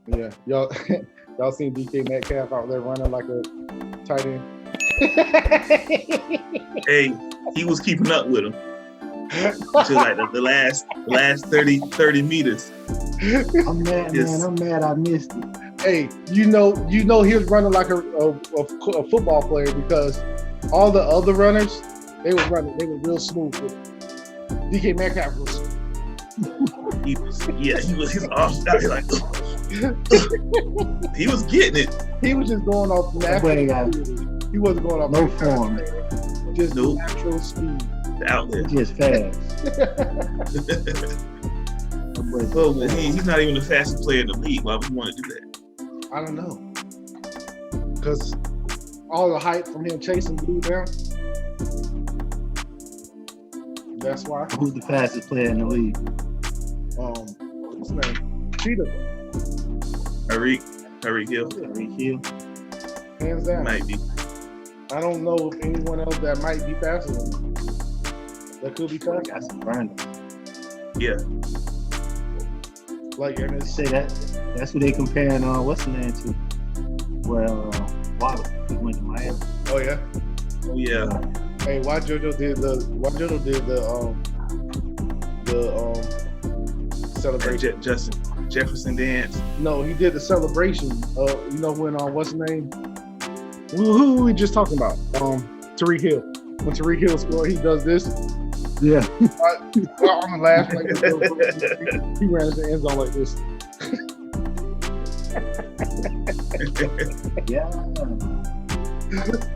Yeah, y'all, y'all seen DK Metcalf out there running like a tight end? Hey, he was keeping up with him until like the last 30 meters. I'm mad, man. I'm mad I missed it. Hey, you know he was running like a football player because all the other runners they were real smooth with it. DK Metcalf was. He was off. I was like, he was getting it. He was just going off natural. He wasn't going off no form. Just natural speed. Out there. Just fast. Well, he's not even the fastest player in the league. Why would you want to do that? I don't know. Because all the hype from him chasing dude down. That's why. Who's the fastest player in the league? What's his name? Cheetah. Tyreek Hill. Tyreek Hill. Hands down. Might be. I don't know if anyone else that might be faster than him. That could be faster. Got some burner. Yeah. Like, and it's say that's who they comparing what's the name to? Well, Waddle. He went to Miami. Oh yeah. Oh yeah. Hey, why JoJo did the celebration? Justin Jefferson dance. No, he did the celebration. You know when what's his name? Who we just talking about? Tyreek Hill. When Tyreek Hill scored, he does this. Yeah. On the last play, he ran into the end zone like this. Yeah.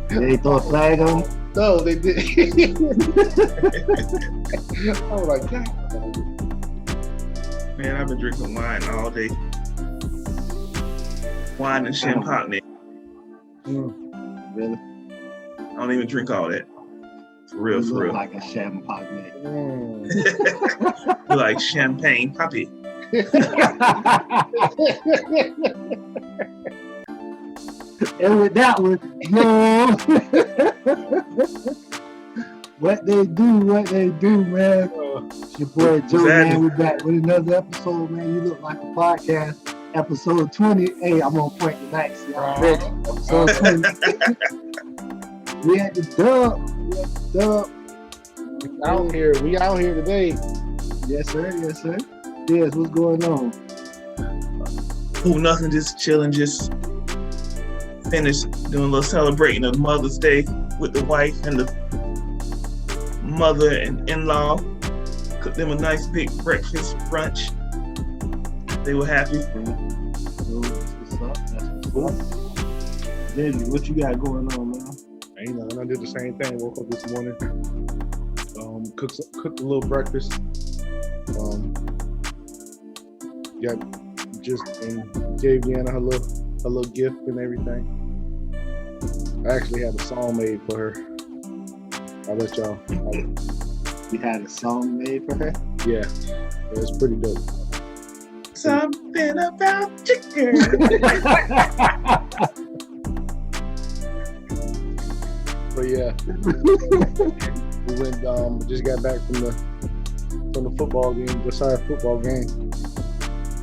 Did they throw a flag on him? No, they did. I was like, God. Man, I've been drinking wine all day. Wine and champagne. Really? I don't even drink all that. For real. Like a champagne. You like champagne puppy. And with that one, no. What they do, man. It's your boy Joe, man. We're back with another episode, man. You look like a podcast. Episode 20. Hey, I'm on point tonight. See, I'm ready. Episode 20. We at the dub. We out here today. Yes, sir. Yes, what's going on? Oh, nothing, just chilling, just finished doing a little celebrating of Mother's Day with the wife and the mother and in-law. Cooked them a nice big breakfast brunch. They were happy. That's what's up. Daddy, what you got going on, man? Ain't nothing. I did the same thing. Woke up this morning. Cooked a little breakfast. Gave Deanna her little gift and everything. I actually had a song made for her. I'll let y'all. You had a song made for her? Yeah, it's pretty dope. Something about you, girl. But yeah, we went. Just got back from the football game. The side football game.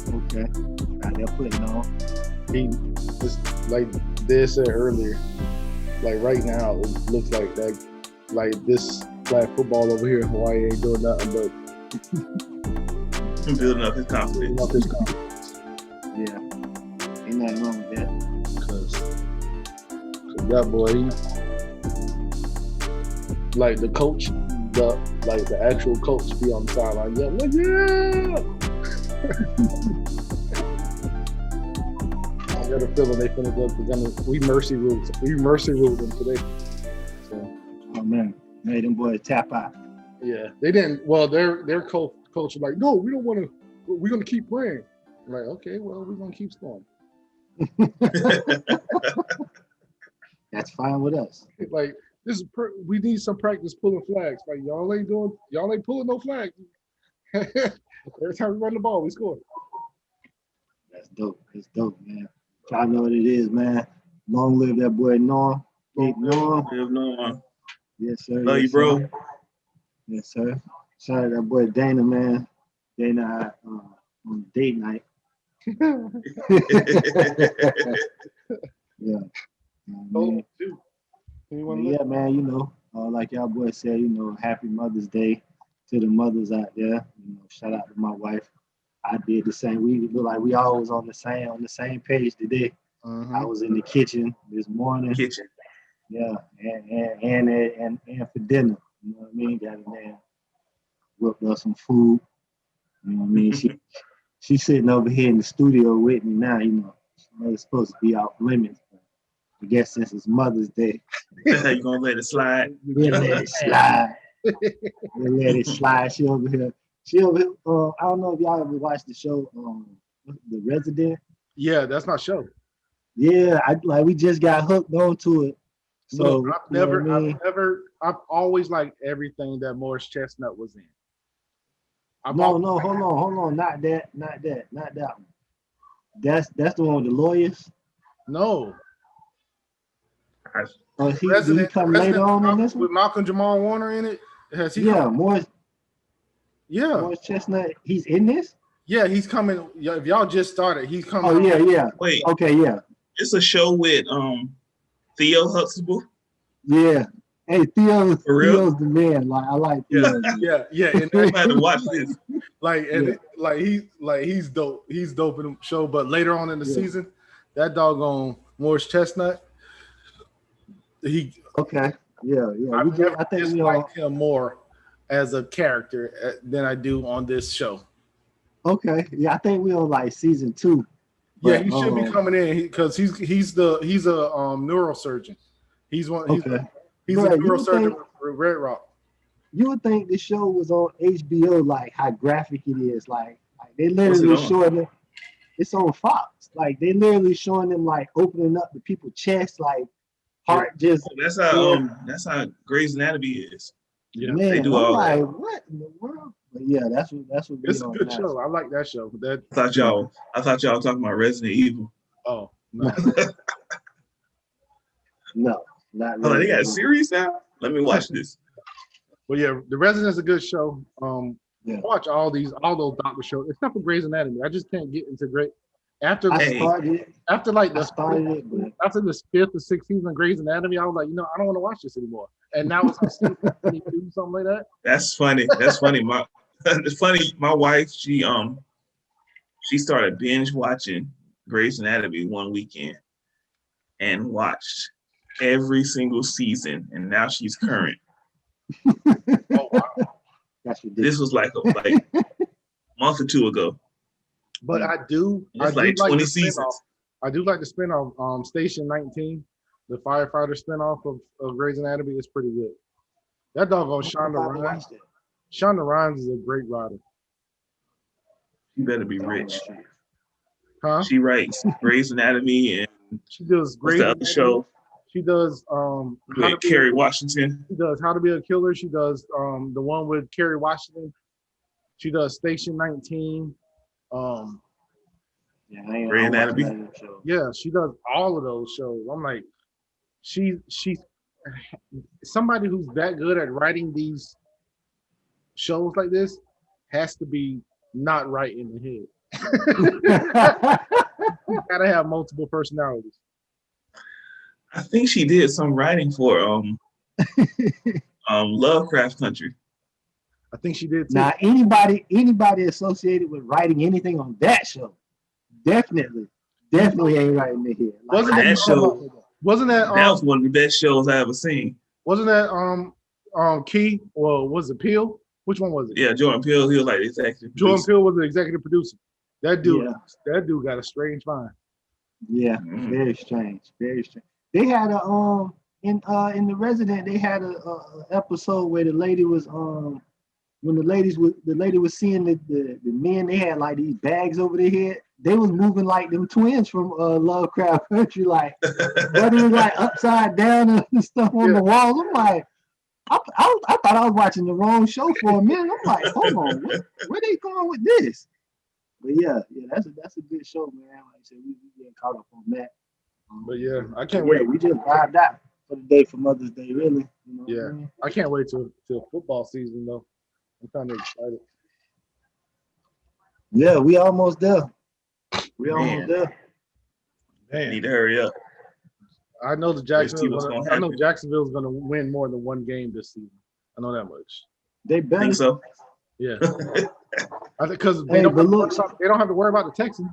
Okay. They're putting on. He just like they said earlier. Like right now, it looks like that. Like this flag football over here in Hawaii ain't doing nothing but building up his confidence. Yeah. Ain't nothing wrong with that. Cause that boy, like the coach, the actual coach be on the sideline yelling, like, yeah. I got a feeling they we mercy ruled them today. So, oh man, made them boys tap out. Yeah, they didn't. Well, their coach was like, no, we don't want to. We're gonna keep playing. I'm like, okay, well, we're gonna keep scoring. That's fine with us. Like we need some practice pulling flags. Like y'all ain't pulling no flags. Every time we run the ball, we score. That's dope. It's dope, man. Y'all know what it is, man. Long live that boy Norm. Big Norm. Yes, sir. Love you, bro. Yes, sir. Shout out to that boy Dana, man. Dana on date night. Yeah. Told Man. him too. He But wasn't yeah, man, like y'all boys said, happy Mother's Day to the mothers out there. Shout out to my wife. I did the same. We look like we always on the same page today. listening. I was in the kitchen this morning. Kitchen. Yeah, and for dinner. You know what I mean? Got in there, whipped up some food. You know what I mean? She's sitting over here in the studio with me now. It's supposed to be off limits. But I guess since it's Mother's Day, You gonna let it slide? we'll let it slide. We'll let it slide. She over here. She over here. I don't know if y'all ever watched the show, The Resident. Yeah, that's my show. Yeah, we just got hooked onto it. So Look, I've always liked everything that Morris Chestnut was in. Hold on, not that one. That's the one with the lawyers. No. Did he come later on in this one? With Malcolm Jamal Warner in it? Has he Morris Chestnut, he's in this? Yeah, he's coming. Yeah, if y'all just started, he's coming. Oh, yeah. Wait. Okay, yeah. It's a show with Theo Huxtable. Yeah. Hey, Theo's real? the man. Like, I like Theo. Yeah. And I'm about to watch this. He's dope. He's dope in the show. But later on in the season, that doggone Morris Chestnut, Okay. Yeah. I think we like him more as a character than I do on this show. Okay. Yeah, I think we're on like season 2. Yeah, he should be coming in because he's a neurosurgeon. He's a neurosurgeon with Red Rock. You would think the show was on HBO, like how graphic it is. Like they literally showing it. It's on Fox. Like they literally showing them like opening up the people's chest, like heart just. That's how Grey's Anatomy is. Yeah, man, they do I'm all like, that. what in the world? But yeah, that's what. It's a good show. I like that show. I thought y'all were talking about Resident Evil. Oh no. No, not Oh, really. they got a series now? Let me watch this. Well, yeah, The Resident's a good show. Yeah. Watch all those doctor shows, except for Grey's Anatomy. I just can't get into Grey. After the 5th or 6th season of Grey's Anatomy, I was like, I don't want to watch this anymore. And now it's on season 22, something like that. That's funny. It's funny. My wife, she started binge watching Grey's Anatomy one weekend and watched every single season, and now she's current. Oh wow! That's ridiculous. This was like a month or two ago. But I do like 20 the seasons. spinoff. I do like the spinoff. Station 19, the firefighter spinoff of Grey's Anatomy is pretty good. That doggone Shonda Rhimes. Shonda Rhimes is a great writer. She better be rich. Huh? She writes Grey's Anatomy and she does Grey's Anatomy. The show. She does Kerry Washington. She does How to Be a Killer. She does the one with Kerry Washington. She does Station 19. Grey's Anatomy. Yeah, she does all of those shows. I'm like, she's somebody who's that good at writing these shows like this has to be not right in the head. You gotta have multiple personalities. I think she did some writing for Lovecraft Country. I think she did too. Now anybody associated with writing anything on that show, definitely ain't right in the head. Like, wasn't that that was one of the best shows I ever seen. Wasn't that Key or was it Peele? Which one was it? Yeah, Jordan Peele. He was like executive. Jordan Peele was the executive producer. That dude got a strange mind. Yeah, very strange. Very strange. They had a in The Resident, they had a episode where the lady was when the lady was seeing the men, they had like these bags over their head. They was moving like them twins from Lovecraft Country, like but it was like upside down and stuff on the walls. I'm like, I thought I was watching the wrong show for a minute. I'm like, hold on, where they going with this? But yeah, that's a good show, man. Like I said, we getting caught up on that. But yeah, I can't wait. We just vibed out for the day for Mother's Day, really. I can't wait till football season though. I'm kind of excited. Yeah, we almost there. We almost there. Man. Need to hurry up. I know Jacksonville's going to win more than one game this season. I know that much. They better. Think so? Yeah. I think because they don't have to worry about the Texans.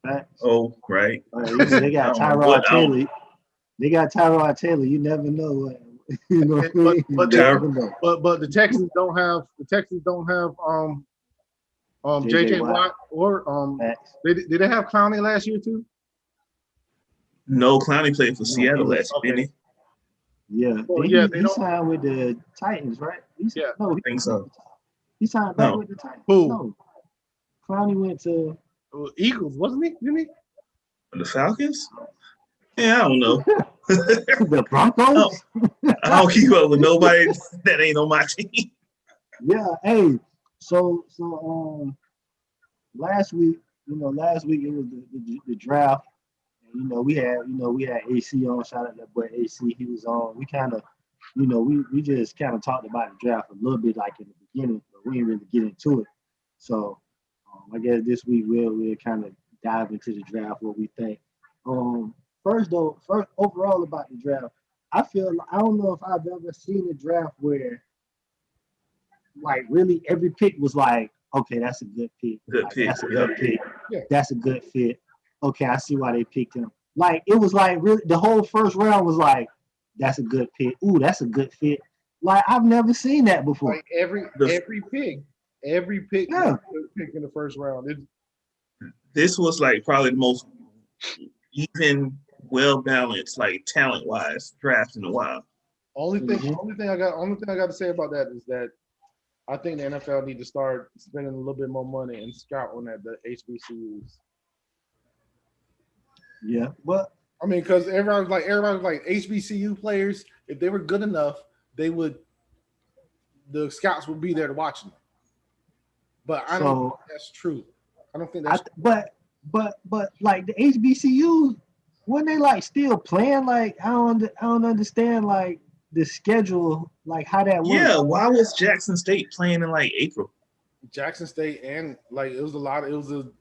Facts. Oh, right. They got Tyrod Taylor. They got Tyrod Taylor. You never know. You know but the Texans don't have JJ Watt or did they have Clowney last year too? No, Clowney played for Seattle last year, didn't he? Yeah. Well, he signed with the Titans, right? I think so. He signed back with the Titans. Who? No. Clowney went to Eagles, wasn't he? Didn't he? The Falcons? Yeah, I don't know. The Broncos? I don't keep up with nobody that ain't on my team. Yeah, hey. So last week it was the draft. And, we had AC on. Shout out that boy AC. He was on. We kind of, we just kind of talked about the draft a little bit like in the beginning, but we didn't really get into it. So I guess this week we'll kind of dive into the draft, what we think. First overall about the draft, I don't know if I've ever seen a draft where like really every pick was like, okay, that's a good pick. That's a good pick. Yeah. That's a good fit. Okay, I see why they picked him. Like it was like really the whole first round was like, that's a good pick. Ooh, that's a good fit. Like I've never seen that before. Like every pick was a good pick in the first round. This was like probably the most even, well balanced, like talent wise, draft in a while. Only thing I got to say about that is that I think the NFL need to start spending a little bit more money and scouting at the HBCUs. Yeah, but I mean, because everybody was like HBCU players. If they were good enough, the scouts would be there to watch them. But I don't think that's true. I don't think that's true. But like the HBCUs, when they like still playing, like I don't understand like the schedule, like how that works. Yeah, why was Jackson State playing in like April? Jackson State and like it was a lot of them still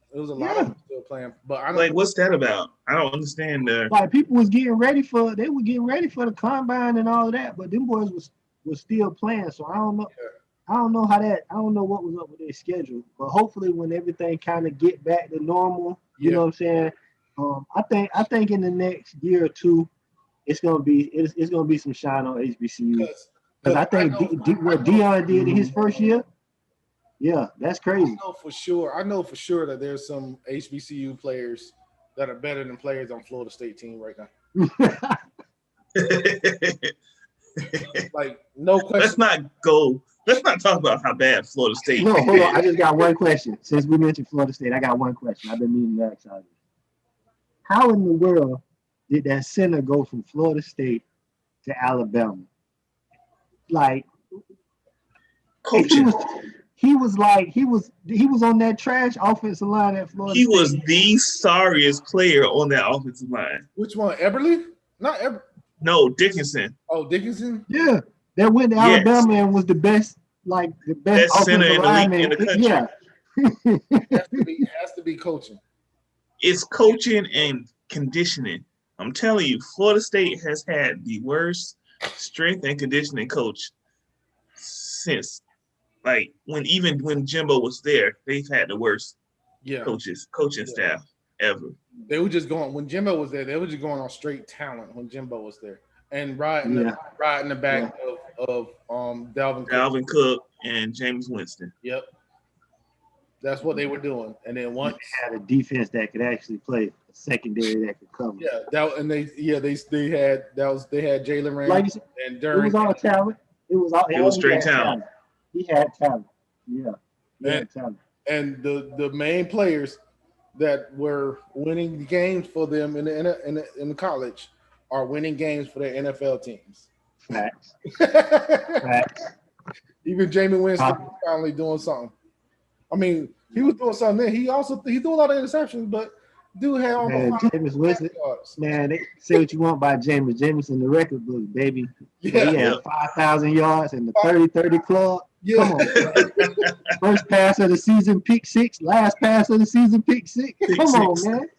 playing. But I don't like what's that about? I don't understand. Like people was getting ready for the combine and all of that, but them boys was still playing. So I don't know. Yeah. I don't know what was up with their schedule, but hopefully when everything kind of get back to normal, you know what I'm saying? I think in the next year or two, it's gonna be some shine on HBCU. Because I think what Deion did in his first year, yeah, that's crazy. I know for sure that there's some HBCU players that are better than players on Florida State team right now. Like no question. Let's not talk about how bad Florida State. No, hold on. I just got one question. Since we mentioned Florida State, I got one question. I've been meaning to ask you. How in the world did that center go from Florida State to Alabama? Like, coaching. He was on that trash offensive line at Florida State. He was the sorriest player on that offensive line. Which one? Eberle? Not Eberle. No, Dickinson. Oh, Dickinson? Yeah. That went to Alabama and was the best center in the league in the country. Yeah. It has to be coaching. It's coaching and conditioning. I'm telling you, Florida State has had the worst strength and conditioning coach since, like, when Jimbo was there, they've had the worst coaching staff ever. They were just going when Jimbo was there. They were just going on straight talent when Jimbo was there, and riding the back of Dalvin Cook and James Winston. Yep, that's what they were doing. And then once they had a defense that could actually play, a secondary that could cover. Yeah, they had Jalen Ramsey and Durham. It was all talent. It was straight talent. He had talent. Yeah, he had talent. And the main players that were winning games for them in the college are winning games for their NFL teams. Facts. Even Jameis Winston was finally doing something. I mean, he was doing something there. He threw a lot of interceptions, but dude had almost Jameis Winston. Man, they say what you want by Jameis. Jameis in the record book, baby. Yeah. He had 5,000 yards in the 30-30 club. Yeah. Come on. First pass of the season, pick 6. Last pass of the season, pick 6. Come on, man.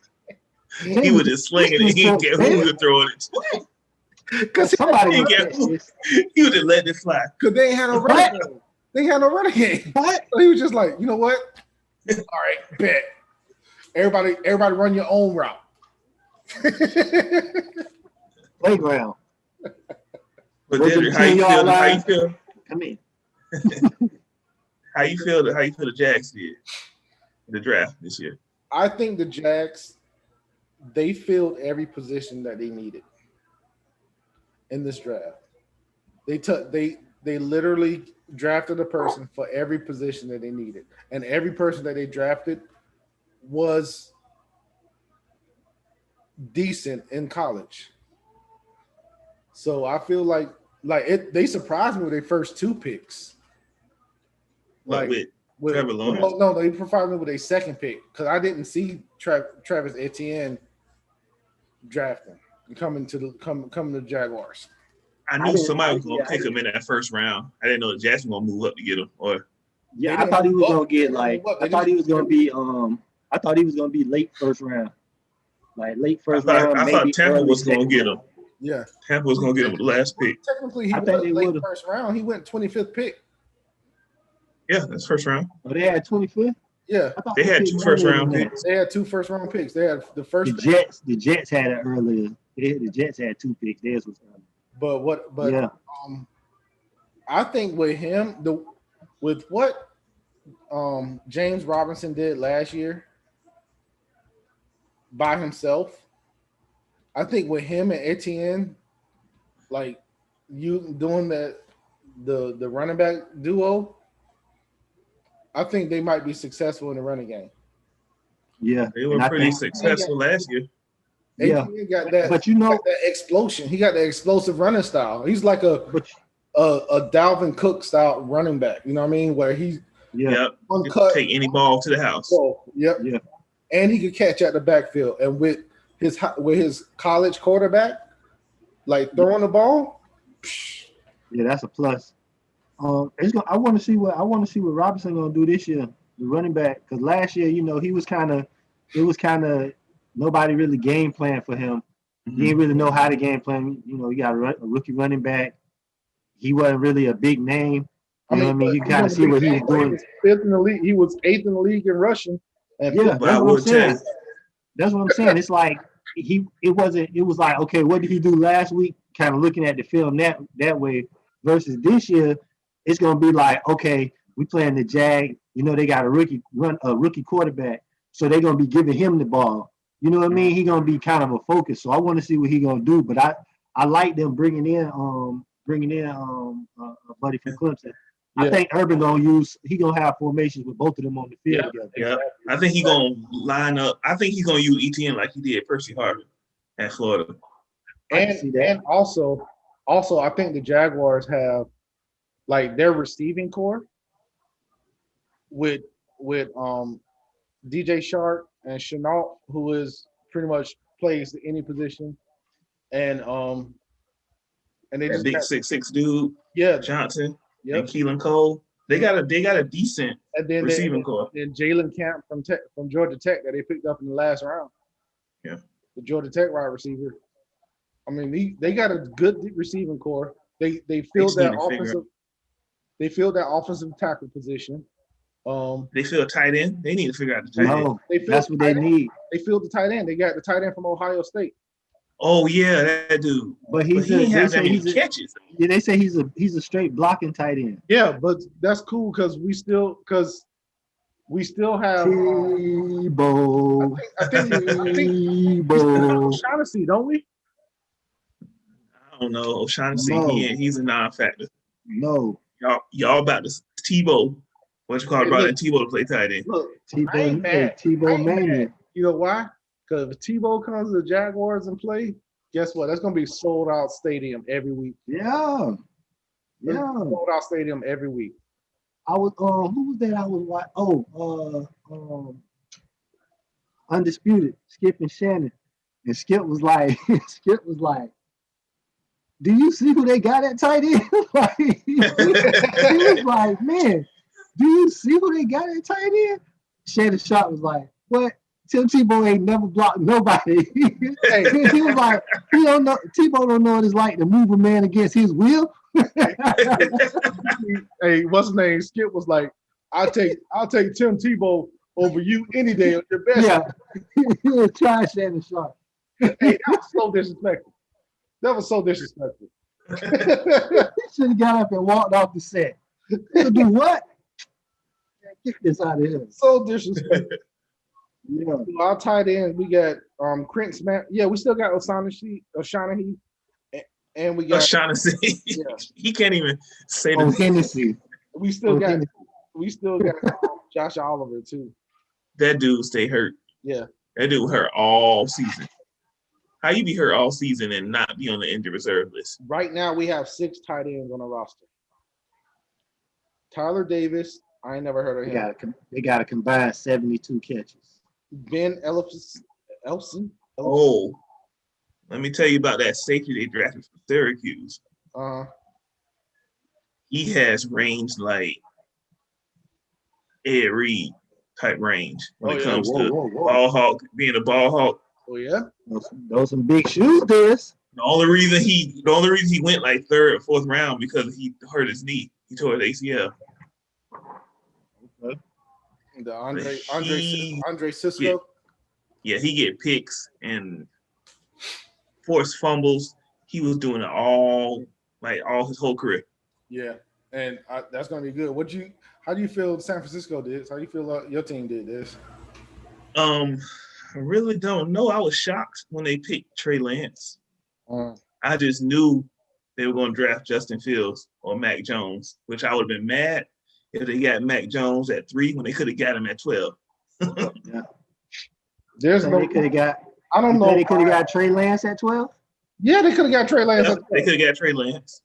He was just slinging it. He didn't care who was throwing it. Because somebody he was just letting it fly. Because they ain't had no running game. They ain't had no running game. What? So he was just like, you know what? All right, bet. Everybody run your own route. Playground. But then, how you feel? Come in. How you feel the Jags did in the draft this year? I think the Jags, they filled every position that they needed in this draft. They literally drafted a person for every position that they needed, and every person that they drafted was decent in college. So I feel like they surprised me with their first 2 picks. Like with Trevor Lawrence? No, they provided me with a second pick because I didn't see Travis Etienne drafting and coming to the Jaguars. I knew somebody was gonna pick him in that first round. I didn't know the Jets were gonna move up to get him. I thought he was gonna get I thought he was gonna be late first round. Like late first round. I thought Tampa was gonna get him. Yeah. Tampa was gonna get him with the last pick. Technically, he went late first round. He went 25th pick. Yeah, that's first round. Oh, they had 25th? Yeah. They had 2 first round picks. They had 2 first round picks. They had the first. The Jets had it earlier. The Jets had 2 picks. Theirs was early. I think with him, with what James Robinson did last year by himself, I think with him and Etienne, like you doing the running back duo, I think they might be successful in the running game. Yeah, they were pretty successful last year. Yeah, he got that, but that explosion. He got the explosive running style. He's like a Dalvin Cook style running back. You know what I mean? Where he's take any ball to the house. Yeah, and he could catch at the backfield. And with his college quarterback, like throwing the ball. Yeah, that's a plus. I want to see what Robinson gonna do this year, the running back. Because last year, he was kind of nobody really game plan for him. Mm-hmm. He didn't really know how to game plan. You got a rookie running back. He wasn't really a big name. You know what I mean? You kind of see what he was doing. He was 5th in the league. He was 8th in the league in rushing. And that's what I'm saying. That's what I'm saying. It's like it was like, okay, what did he do last week? Kind of looking at the film that way versus this year, it's gonna be like, okay, we playing the Jag. They got a rookie quarterback, so they're gonna be giving him the ball. You know what I mean? He's gonna be kind of a focus. So I want to see what he's gonna do. But I like them bringing in a buddy from Clemson. Yeah. I think Urban gonna have formations with both of them on the field together. Yeah, I think he's gonna line up. I think he's gonna use ETN like he did Percy Harvin at Florida. And also, I think the Jaguars have like their receiving core with DJ Shark and Chenault, who is pretty much plays any position, and they just big 6'6" dude, Johnson, and Keelan Cole. They got a decent receiving core. And Jalen Camp from Georgia Tech that they picked up in the last round. Yeah, the Georgia Tech wide receiver. I mean, they got a good receiving core. They filled that offensive. They filled that offensive tackle position. They fill tight end. They need to figure out the tight end. That's what they need. They filled the tight end. They got the tight end from Ohio State. Oh yeah, that dude. But he didn't have that many catches. Yeah, they say he's a straight blocking tight end. Yeah, but that's cool because we still have Tebow. I think O'Shaughnessy, don't we? I don't know. O'Shaughnessy, he's a non-factor. No. Y'all about to Tebow. What you call it, brother? Tebow to play tight end. Look, Tebow man. You know why? Because if Tebow comes to the Jaguars and play, guess what? That's gonna be sold out stadium every week. Yeah. Sold out stadium every week. I was who was that I was watching? Undisputed, Skip and Shannon. And Skip was like, do you see who they got at tight end? Like, he was like, man, do you see who they got at tight end? Shannon Sharp was like, what? Tim Tebow ain't never blocked nobody. He was like, he don't know. Tebow don't know what it's like to move a man against his will. Hey, what's his name? Skip was like, I'll take Tim Tebow over you any day on your best. Yeah, he was trying Shannon Sharp. Hey, that was so disrespectful. That was so disrespectful. He should have got up and walked off the set. To do what? Get this out of here. So disrespectful. Yeah. Our tight end, we got Trent Smith. Yeah, we still got O'Shaughnessy, and we got O'Shaughnessy. Yeah. He can't even say the Hennessy. We still got Josh Oliver too. That dude stay hurt. Yeah. That dude hurt all season. How you be hurt all season and not be on the injured reserve list? Right now, we have 6 tight ends on the roster. Tyler Davis, I ain't never heard of him. They got a combined 72 catches. Ben Elson. Oh, let me tell you about that safety they drafted from Syracuse. He has range like Ed Reed type range when it comes to ball hawk, being a ball hawk. Oh yeah, those some big shoes. This the only reason he went like 3rd or 4th round because he hurt his knee. He tore his ACL. Okay. The Andre Cisco. Yeah, he get picks and forced fumbles. He was doing it all his whole career. Yeah, and that's gonna be good. How do you feel San Francisco did? How do you feel your team did this? I really don't know. I was shocked when they picked Trey Lance. I just knew they were going to draft Justin Fields or Mac Jones, which I would have been mad if they got Mac Jones at 3 when they could have got him at 12. Yeah. They could have got. I don't know. They could have got Trey Lance at 12. Yeah, they could have got Trey Lance. They could have got Trey Lance.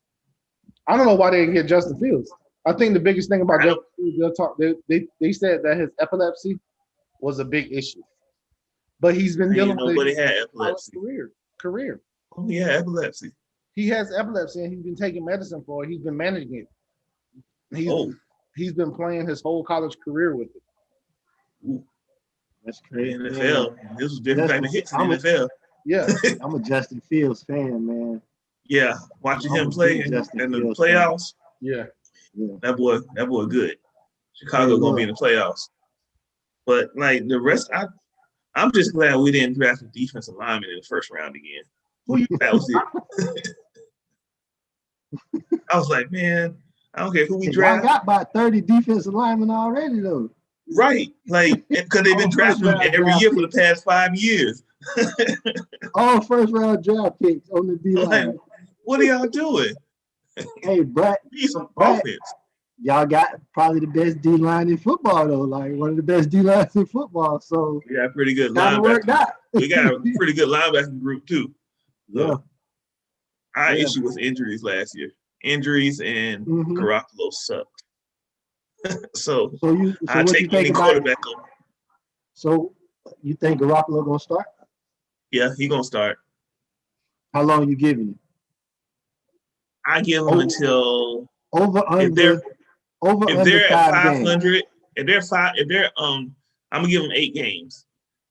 I don't know why they didn't get Justin Fields. I think the biggest thing about Justin Fields, they said that his epilepsy was a big issue, but he's been dealing with nobody had epilepsy. Career. Oh, yeah, epilepsy. He has epilepsy, and he's been taking medicine for it. He's been managing it. He's been playing his whole college career with it. Ooh. That's crazy. NFL. Man. This was different type of hits in the NFL. Yeah. I'm a Justin Fields fan, man. Yeah, watching him play in the playoffs. Yeah. That boy good. Chicago gonna be in the playoffs. But like the rest, I'm just glad we didn't draft a defensive lineman in the 1st round again. That was it. I was like, man, I don't care who we draft. I got about 30 defensive linemen already, though. Right, like because they've been drafting them every year for the past 5 years. All 1st round draft picks on the D line. Like, what are y'all doing? Hey, Brett, need some offense. Y'all got probably the best D line in football, though. Like one of the best D lines in football. So we got pretty good linebackers. We got a pretty good linebacking group too. So yeah. Our issue was injuries last year. Injuries and Garoppolo sucked. so I take any quarterback over. So you think Garoppolo gonna start? Yeah, he gonna start. How long you giving him? I give them until if they're at 500. I'm gonna give them 8 games.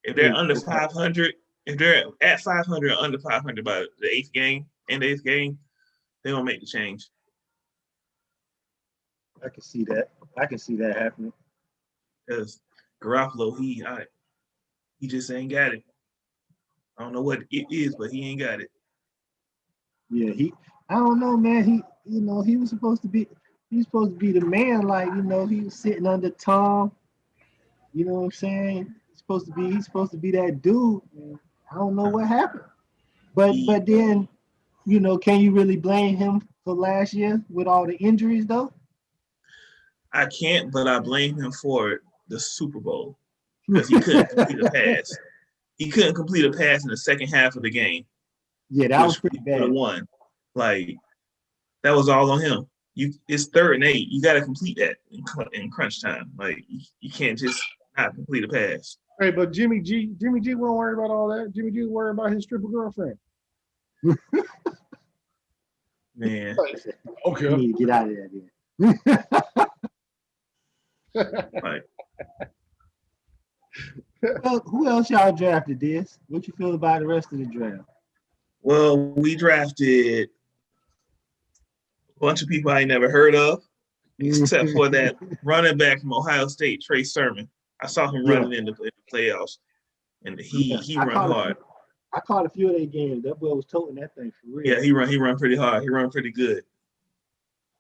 If they're under 500, if they're at 500 or under 500 by the 8th game, they're gonna make the change. I can see that happening. Because Garoppolo, he just ain't got it. I don't know what it is, but he ain't got it. Yeah, I don't know, man. He was supposed to be the man, like, he was sitting under Tom. You know what I'm saying? He's supposed to be that dude, man. I don't know what happened. But then, can you really blame him for last year with all the injuries though? I can't, but I blame him for the Super Bowl because he couldn't complete a pass. He couldn't complete a pass in the second half of the game. Yeah, that was pretty bad. One, like that was all on him. It's 3rd and 8. You got to complete that in crunch time. Like you can't just not complete a pass. Hey, but Jimmy G won't worry about all that. Jimmy G worry about his stripper girlfriend. Man. Okay. You need to get out of there then. Right. Well, who else y'all drafted this? What you feel about the rest of the draft? Well, we drafted a bunch of people I ain't never heard of, except for that running back from Ohio State, Trey Sermon. I saw him running in the playoffs, and he run hard. I caught a few of their games. That boy was toting that thing for real. Yeah, he run pretty hard. He run pretty good.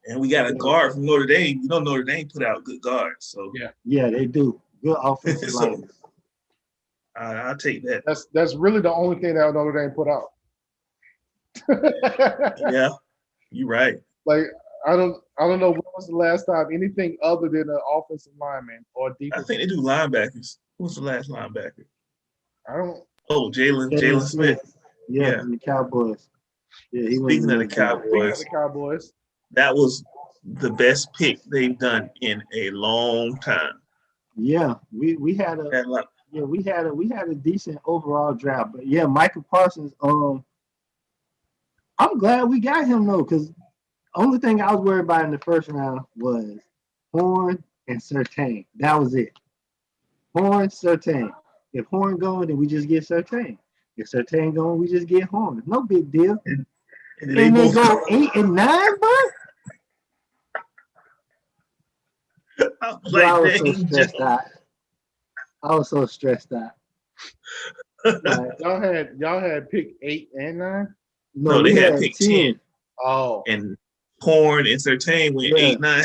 And we got a guard from Notre Dame. You know Notre Dame put out good guards. So yeah, they do. Good offensive line. I'll take that. That's really the only thing that Notre Dame put out. Yeah, you're right. Like I don't know when was the last time anything other than an offensive lineman or defensive. I think they do linebackers. Who's the last linebacker? I don't. Oh, Jalen Smith. Yeah, from the Cowboys. Yeah, he Speaking of the Cowboys, that was the best pick they've done in a long time. Yeah, we had a decent overall draft, but yeah, Michael Parsons. I'm glad we got him though, because only thing I was worried about in the first round was Horn and Surtain. That was it. Horn, Surtain. If Horn going, then we just get Surtain. If Surtain going, we just get Horn. No big deal. And they go 8 and 9, bro. I was so stressed out. I was so stressed out. Like, y'all had pick 8 and 9? No, they had pick 10. Oh. And Horn and Surtain went 8, 9.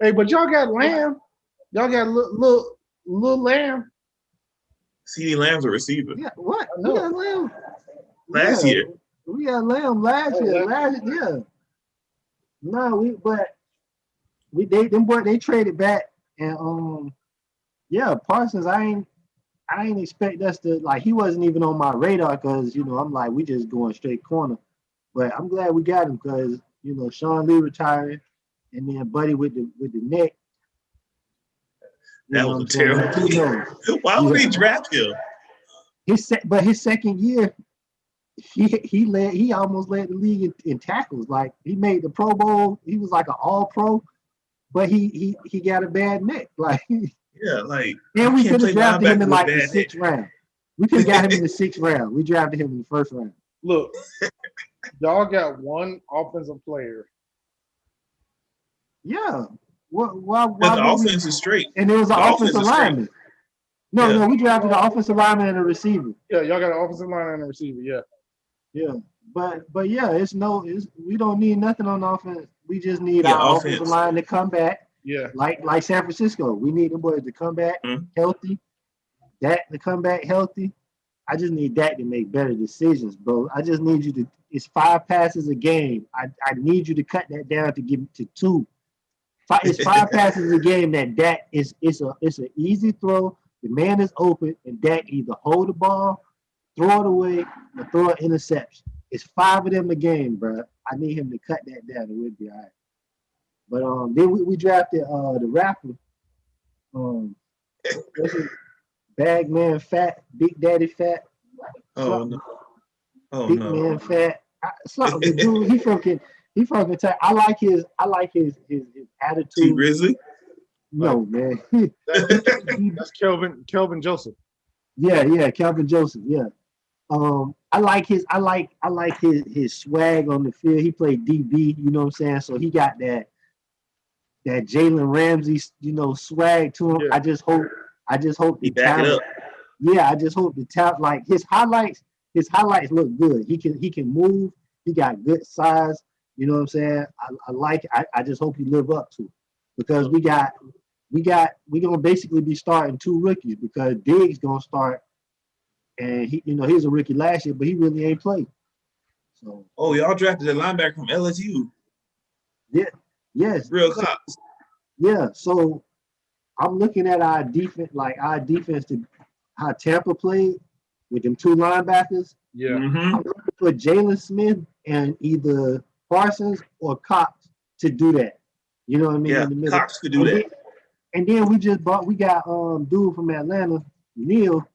Hey, but y'all got Lamb. Y'all got little Lamb. CeeDee Lamb's a receiver. Yeah, what? We got Lamb last year. We got Lamb last year. No, they traded back and Parsons. I ain't expect us to like. He wasn't even on my radar because I'm like we just going straight corner. But I'm glad we got him because Sean Lee retired, and then Buddy with the neck. That was terrible. Why would they draft him? His second year, he almost led the league in tackles. Like he made the Pro Bowl. He was like an All Pro, but he got a bad neck. Like like and we could have drafted him in like the 6th round. We could have got him in the 6th round. We drafted him in the 1st round. Look, y'all got one offensive player. Yeah. Why the offense is straight. And it was an offensive lineman. No, we drafted an offensive lineman and a receiver. Yeah, y'all got an offensive lineman and a receiver, yeah. Yeah. But yeah, we don't need nothing on offense. We just need our offensive line to come back. Yeah. Like San Francisco. We need them boys to come back healthy. Dak to come back healthy. I just need Dak to make better decisions, bro. I just need you to it's 5 passes a game. I need you to cut that down to give it to 2. It's 5 passes a game that Dak it's an easy throw. The man is open, and Dak either hold the ball, throw it away, or throw an interception. It's 5 of them a game, bro. I need him to cut that down, and we'll be all right. But then we drafted the rapper, Bagman Fat, Big Daddy Fat. No. Big Man Fat. Something the dude. He from Kentucky. I like his attitude. T Grizzly? No, man. That's Kelvin Joseph. Yeah, Kelvin Joseph. Yeah. I like his swag on the field. He played DB, you know what I'm saying? So he got that Jalen Ramsey, swag to him. Yeah. I just hope he back it up. Yeah, I just hope the talent, like his highlights look good. He can move. He got good size. You know what I'm saying? I like it. I just hope he live up to it because we gonna basically be starting 2 rookies because Diggs gonna start, and he was a rookie last year, but he really ain't played. So. Oh, y'all drafted a linebacker from LSU. Yeah. Yes. Real Cops. Yeah. So I'm looking at our defense to how Tampa played with them 2 linebackers. Yeah. Mm-hmm. I'm looking for Jalen Smith and either Parsons or Cox to do that. You know what I mean? Yeah, in the middle. Cox could do that. And then we got dude from Atlanta, Neal,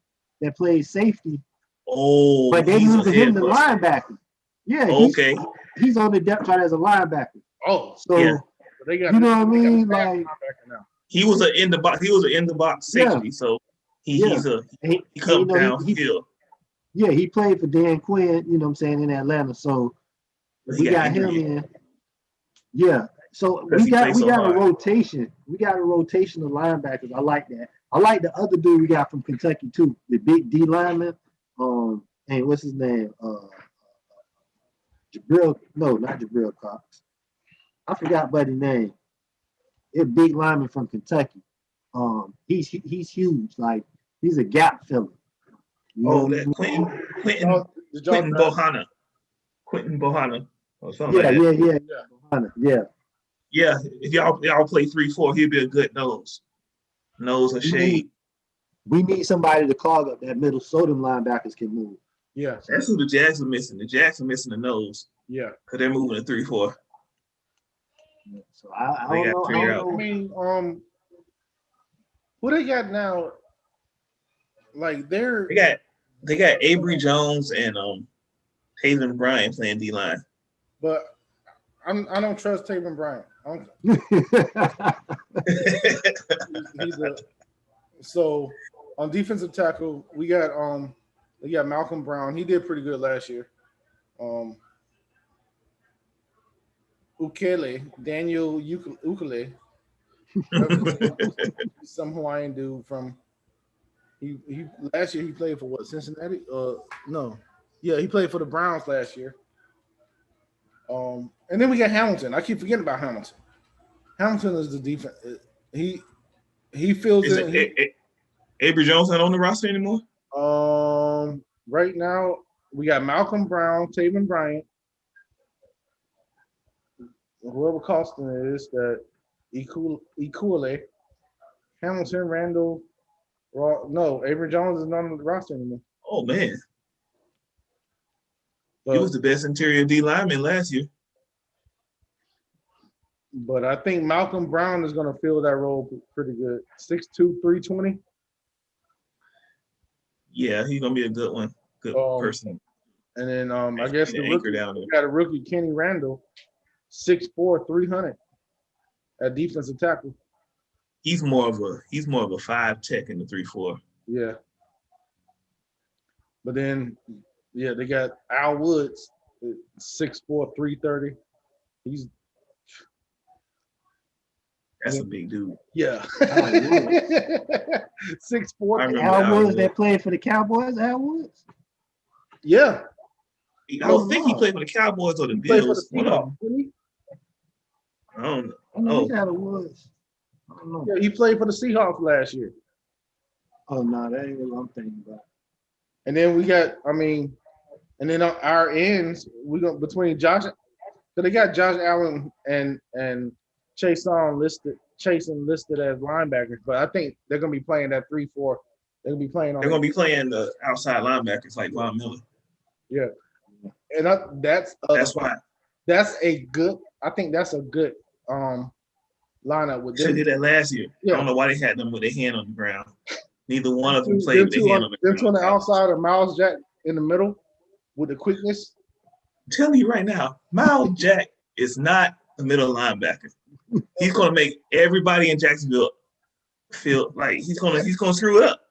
that plays safety. Oh, but they moved him to linebacker. Yeah. Okay. he's on the depth chart as a linebacker. Oh, so yeah. They got, you know what I mean? Like Like now. He was an in the box. He was an in the box safety. So he comes downhill. He played for Dan Quinn. You know what I'm saying, in Atlanta. So we got him in. Yeah. So we got a rotation. We got a rotation of linebackers. I like that. I like the other dude we got from Kentucky too, the big D lineman. And what's his name? Not Jabril Cox. I forgot buddy's name. It's big lineman from Kentucky. He's huge. Like he's a gap filler. That Quentin Bohanna. Quentin Bohanna or something like that. Yeah, if y'all play 3-4, he'll be a good nose or shade. We need somebody to clog up that middle so them linebackers can move. Yeah, that's who the Jags are missing. The Jags are missing the nose. Yeah, because they're moving to 3-4. So I don't know. I mean, who they got now? Like they got Avery Jones and Taven Bryan playing D line. But I don't trust Taven Bryan. So on defensive tackle, we got Malcolm Brown. He did pretty good last year. Daniel Ukele, some Hawaiian dude from. He last year he played for what, Cincinnati? He played for the Browns last year. And then we got Hamilton. I keep forgetting about Hamilton. Hamilton is the defense. He feels it. Avery Jones not on the roster anymore. Right now we got Malcolm Brown, Taven Bryant, whoever Costin is, that Equale, Hamilton, Randall. No, Avery Jones is not on the roster anymore. Oh man, he was the best interior D lineman last year. But I think Malcolm Brown is going to fill that role pretty good. 6'2", 320. Yeah, he's going to be a good one. Good person. And then I guess the rookie, we got a rookie, Kenny Randall, 6'4", 300 at defensive tackle. He's more of a 5 tech in the 3-4. Yeah. But then, they got Al Woods, 6'4", 330. That's a big dude. Yeah. 6'4". Al Woods that played for the Cowboys, Al Woods? Yeah. I don't think he played for the Cowboys or the Bills. I don't know. He got a Woods. I don't know. Yeah, he played for the Seahawks last year. Oh, no, that ain't what I'm thinking about. And then we got, and then on our ends, we go between Josh. So they got Josh Allen and Chason listed as linebackers, but I think they're gonna be playing that 3-4. They're gonna be playing the outside linebackers like Von Miller. Yeah, and that's why. That's a good. I think that's a good lineup with them. They did that last year. Yeah. I don't know why they had them with their hand on the ground. Neither one of them played with their hand on the ground. Them two on the outside or Miles Jack in the middle with the quickness. I'm telling you right now, Miles Jack is not a middle linebacker. He's gonna make everybody in Jacksonville feel like he's gonna screw it up.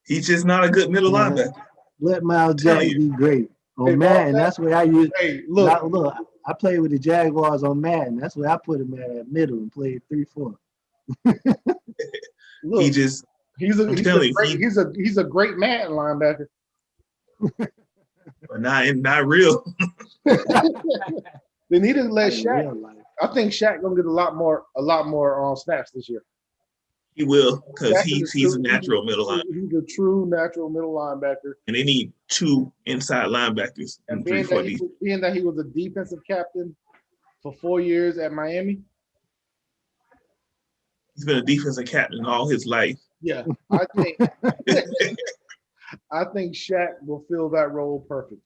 He's just not a good middle linebacker. Let Miles Jack be great on Madden. That's where I use. Hey, look, I played with the Jaguars on Madden. That's where I put him at middle and played 3-4. Look, he's a great Madden linebacker. But not real. They need to let Shaq. I think Shaq gonna get a lot more snaps this year. He will, because he's a natural middle linebacker. He's a true natural middle linebacker. And they need 2 inside linebackers. And being that he was a defensive captain for 4 years at Miami. He's been a defensive captain all his life. Yeah, I think Shaq will fill that role perfectly.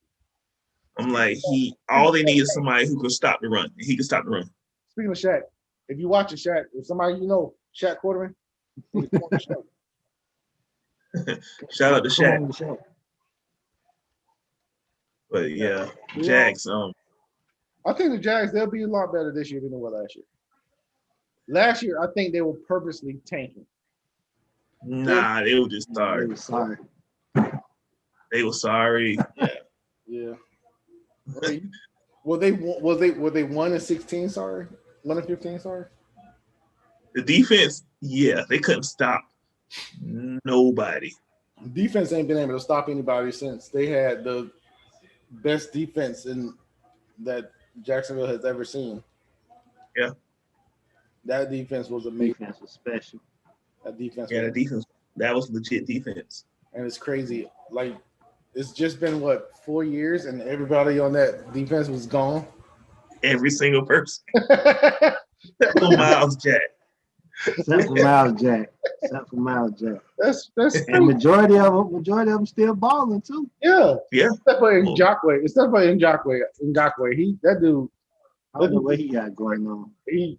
I'm like, all they need is somebody who can stop the run. He can stop the run. Speaking of Shaq, if you watch Shaq, if somebody Shaq Quarterman, shout out to Shaq. But yeah, Jags. I think the Jags, they'll be a lot better this year than they were last year. Last year, I think they were purposely tanking. Nah, they were just sorry. They were sorry. They were sorry. Yeah. Yeah. Were they 1-16? Sorry, 1-15. Sorry. The defense, yeah, they couldn't stop nobody. Defense ain't been able to stop anybody since they had the best defense in that Jacksonville has ever seen. Yeah. That defense was amazing. Defense was special. That defense. Yeah, the defense. That was legit defense. And it's crazy. Like, it's just been, 4 years, and everybody on that defense was gone? Every single person. Except Miles Jack. Except for Miles Jack. That's and majority of them still balling too. Yeah. Yeah. Except for Ngakwe. That dude. I don't know what he got going on. He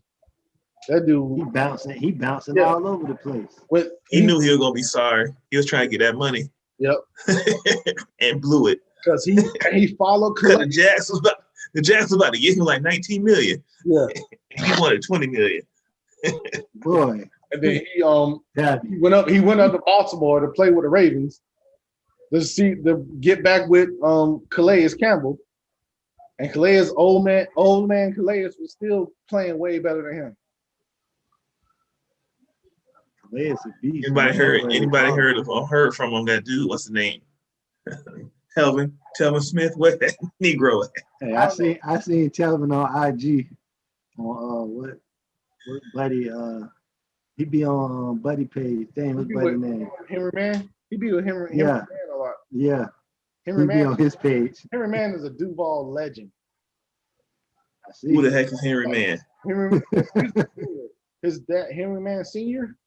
bouncing all over the place. He knew he was gonna be sorry. He was trying to get that money. Yep. And blew it. Because he followed the Jags was about to give him like 19 million. Yeah. He wanted 20 million. Boy. And then he went up to Baltimore to play with the Ravens to get back with Calais Campbell. And Calais, old man Calais was still playing way better than him. Calais is a beast. Anybody heard from him, that dude? What's the name? Telvin Smith. Where that Negro at? Hey, I seen Telvin on IG on what buddy he be on buddy page. Damn, his buddy name. Henry Man. He be with Henry yeah. Man a lot. Yeah. Henry Man be on his page. Henry Man is a Duval legend. I see. Who the heck is Henry Man? His dad, Henry Man Sr.